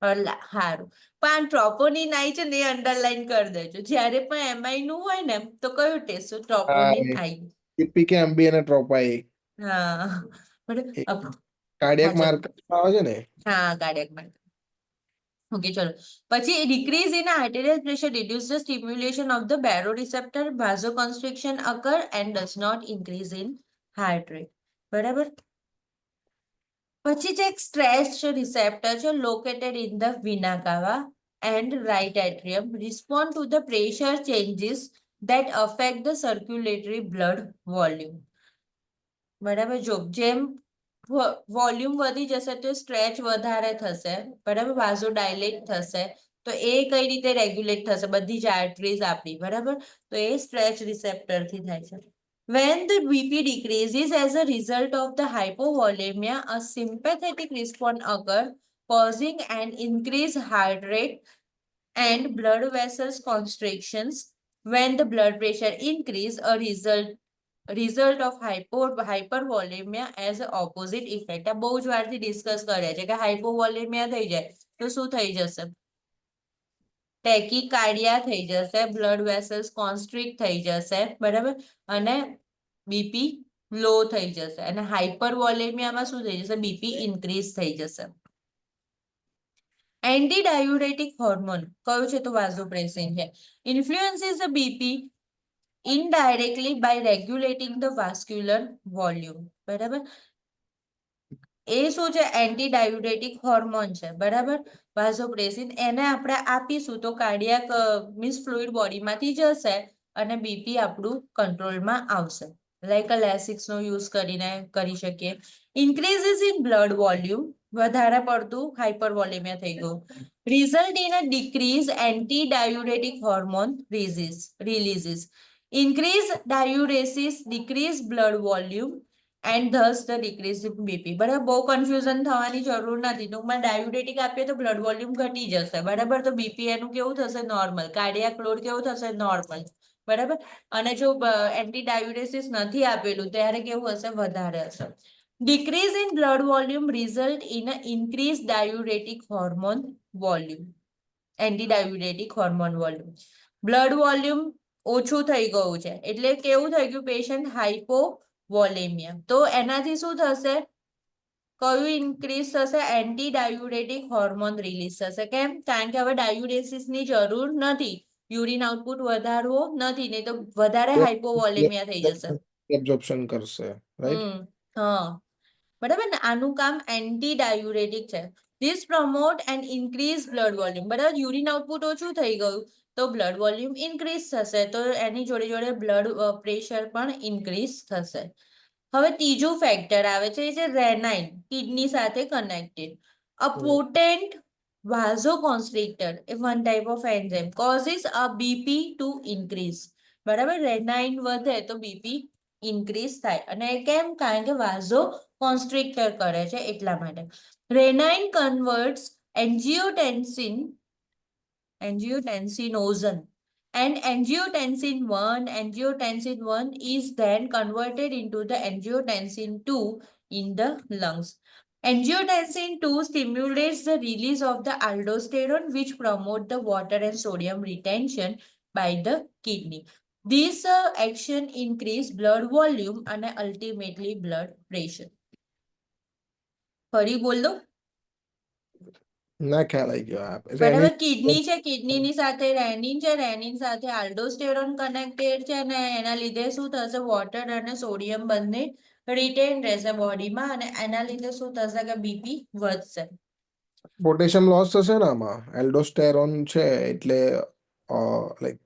B: સારું, પણ ટ્રોપોનિન આઈ છે ને એ અંડરલાઈન કરી દેજો. જ્યારે પણ એમઆઈ નું હોય ને તો કયું ટેસ્ટ? ટ્રોપોનિન આઈ.
A: પીકે એમબી અને ટ્રોપાઈ.
B: હા, બરાબર.
A: કાર્ડિયક માર્કર આવે છે ને.
B: હા, કાર્ડિયક માર્કર. Okay, chalo. પછી decrease in arterial pressure reduces the stimulation of the baroreceptor, vasoconstriction occur and does not increase in heart rate. બરાબર. પછી જે એક stretch receptor છે located in the vena cava and right atrium respond to the pressure changes that affect the circulatory blood volume. બરાબર, જો જેમ volume વધી જશે તો સ્ટ્રેચ વધારે થશે. બરાબર, વાઝો ડાયલેટ થશે તો એ કઈ રીતે રેગ્યુલેટ થશે? બધી જ આર્ટરીઝ આપણી. બરાબર, તો એ સ્ટ્રેચ રિસેપ્ટર થી થાય છે. When the BP decreases as a result of the hypovolemia, a sympathetic response occurs, causing an increased heart rate and blood vessels constrictions. When the blood pressure increase, a result of hypervolemia as an opposite effect. આ બહુ જ વારથી discuss કર્યા છે કે હાઇપોવોલેમિયા થઈ જાય તો શું થઈ જશે? ટેકીકાર્ડિયા થઈ જશે, બ્લડ વેસલ્સ કોન્સ્ટ્રિક્ટ થઈ જશે. બરાબર, અને બીપી લો થઈ જશે. અને હાઇપરવોલેમિયામાં શું થઈ જશે? બીપી ઇન્ક્રીઝ થઈ જશે. એન્ટીડાયુરેટિક હોર્મોન કયું છે? તો વાઝોપ્રેસિન છે. ઇન્ફ્લુએન્સીસ the BP indirectly by regulating the vascular volume. બરાબર, એ શું છે? એન્ટી ડાયુરેટિક હોર્મોન છે. બરાબર, વાઝોપ્રેસિન. એને આપણે આપીશું તો કાર્ડિયાક મીન્સ ફ્લુઇડ બોડીમાંથી જશે અને બીપી આપણું કંટ્રોલમાં આવશે. લાઈક લેસિક્સ નો યુઝ કરીને કરી શકીએ. ઇન્ક્રીઝિસ ઇન બ્લડ વોલ્યુમ, વધારે પડતું હાઇપરવોલેમિયા થઈ ગયું. Result in a decrease antidiuretic hormone releases. Increase diuresis, decrease blood volume and thus the decrease in BP. બરાબર, બહુ કન્ફ્યુઝન થવાની જરૂર નથી. ટૂંકમાં ડાયુરેટિક આપીએ તો બ્લડ વોલ્યુમ ઘટી જશે. બરાબર, તો બીપી એનું કેવું થશે? નોર્મલ. કાર્ડિયાક લોડ કેવું થશે? નોર્મલ. બરાબર, અને જો એન્ટી ડાયુરેસિસ નથી આપેલું ત્યારે કેવું હશે? વધારે હશે. Decrease in blood volume result in a increased diuretic hormone volume. Antidiuretic hormone volume. Blood volume ઓછું થઈ ગયું છે એટલે કેવું થઈ ગયું? Patient hypovolemia. તો એનાથી શું થશે? કયું ઇન્ક્રીઝ થશે? એન્ટી ડાયુરેટિક હોર્મોન રિલીઝ થશે. કેમ? કારણ કે હવે ડાયુરેસિસની જરૂર નથી. યુરિન આઉટપુટ વધારવો નથી, નહીં તો વધારે હાઇપોવોલેમિયા થઈ જશે.
A: એબ્ઝોર્પ્શન કરશે, રાઈટ?
B: હા, બરાબર ને, આનું કામ એન્ટી ડાયુરેટિક છે. This promote and increase blood volume. બરાબર, યુરિન આઉટપુટ ઓછું થઈ ગયું તો બ્લડ વોલ્યુમ ઇન્ક્રીઝ થશે, તો એની જોડે જોડે બ્લડ પ્રેશર પણ ઇન્ક્રીઝ થશે. હવે ત્રીજું ફેક્ટર આવે છે, એ છે રેનાઇન, કિડની સાથે connected. A potent vasoconstrictor, one type of enzyme, causes a BP to increase. બરાબર, રેનાઇન વધે તો બીપી ઇન્ક્રીઝ થાય. અને કેમ? કારણ કે વાઝો કોન્સ્ટ્રિક્ટર કરે છે એટલા માટે. રેનાઇન converts angiotensin and angiotensin 1 is then converted into the angiotensin 2 in the lungs. Angiotensin 2 stimulates the release of the aldosterone which promote the water and sodium retention by the kidney. This action increase blood volume અને ultimately blood pressure. ફરી બોલ દો.
A: ના ખ્યાલ આવી ગયો
B: બરાબર, kidney છે, કિડનીની સાથે રેનિન છે, રેનિન સાથે આલ્ડોસ્ટેરોન કનેક્ટેડ છે અને એના લીધે શું થશે, વોટર અને સોડિયમ બંને રિટેન રહેશે બોડીમાં અને એના લીધે શું થશે કે બીપી વધશે.
A: પોટેશિયમ લોસ થશે ને આમાં, એલ્ડોસ્ટેરોન છે એટલે લાઈક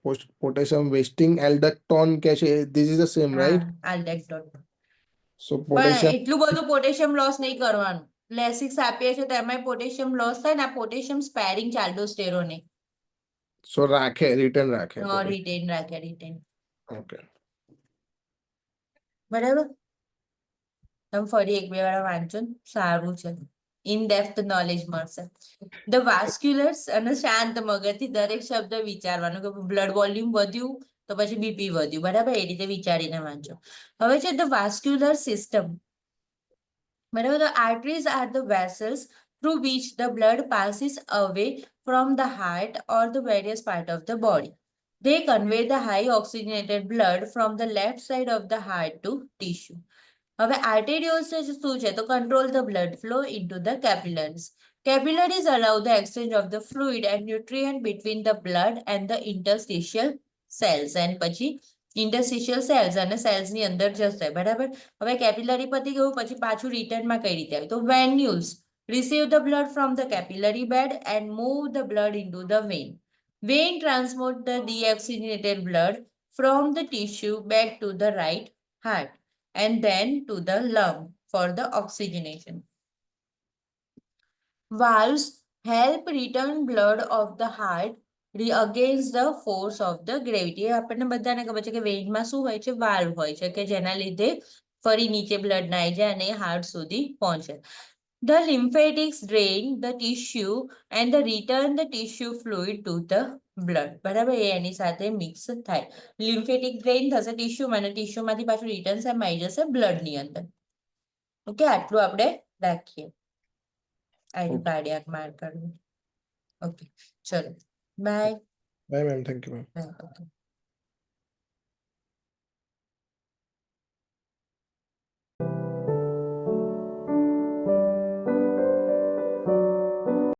A: પોટેશિયમ વેસ્ટિંગ એલ્ડક્ટોન કે છે, this is the same right.
B: Aldactone.
A: So
B: પણ
A: પોટેશિયમ
B: એટલું બધું પોટેશિયમ લોસ નહીં કરવાનું. લેસિક્સ આપીએ છીએ તેમાં પોટેશિયમ લોસ થાય ને, આ પોટેશિયમ સ્પેરિંગ છે આલ્ડોસ્ટેરોન.
A: સો રાખે, રિટર્ન રાખે
B: રિટેન રાખે, રિટેન.
A: ઓકે
B: બરાબર, તમે ફરી એક બે વાર વાંચો ને, સારું છે, ઇન ડેપ્થ નોલેજ મળશે. ધ વાસ્ક્યુલર્સ અને શાંત મગજથી દરેક શબ્દ વિચારવાનું કે બ્લડ વોલ્યુમ વધ્યું તો પછી બીપી વધ્યું, બરાબર, એ રીતે વિચારીને વાંચો. હવે છે ધ વાસ્ક્યુલર સિસ્ટમ. બરાબર, the arteries are the vessels through which the blood passes away from the heart or the various part of the body. They convey the high oxygenated blood from the left side of the heart to tissue. હવે arterioles શું છે તો control the blood flow into the capillaries. Capillaries allow the exchange of the fluid and nutrient between the blood and the interstitial cells. And પછી interstitial cells અને cells ની અંદર જશે, બરાબર. હવે capillary પતી ગયું, પછી પાછું રિટર્નમાં કઈ રીતે આવે તો venules receive the blood from the capillary bed and move the blood into the vein. Vein transport the deoxygenated blood from the tissue back to the right heart and then to the lung for the oxygenation. Valves help return blood of the heart against the force of the gravity. આપણને બધાને ખબર છે કે વેઇનમાં શું હોય છે, valve હોય છે કે જેના લીધે ફરી નીચે બ્લડ ના આવી જાય અને હાર્ટ સુધી પહોંચે. The lymphatics drain the tissue and the return the tissue fluid to the blood. બરાબર, એ એની સાથે મિક્સ થાય. લિમ્ફેટિક ડ્રેઇન થશે ટિશ્યુમાં અને ટિશ્યુમાંથી પાછું રિટર્ન શેમાં આવી જશે, બ્લડની અંદર. ઓકે, આટલું આપણે રાખીએ. આઈનું કાર્ડિયાક માર્કર. ઓકે, ચલો bye.
A: Bye ma'am, thank you ma'am.
B: Okay.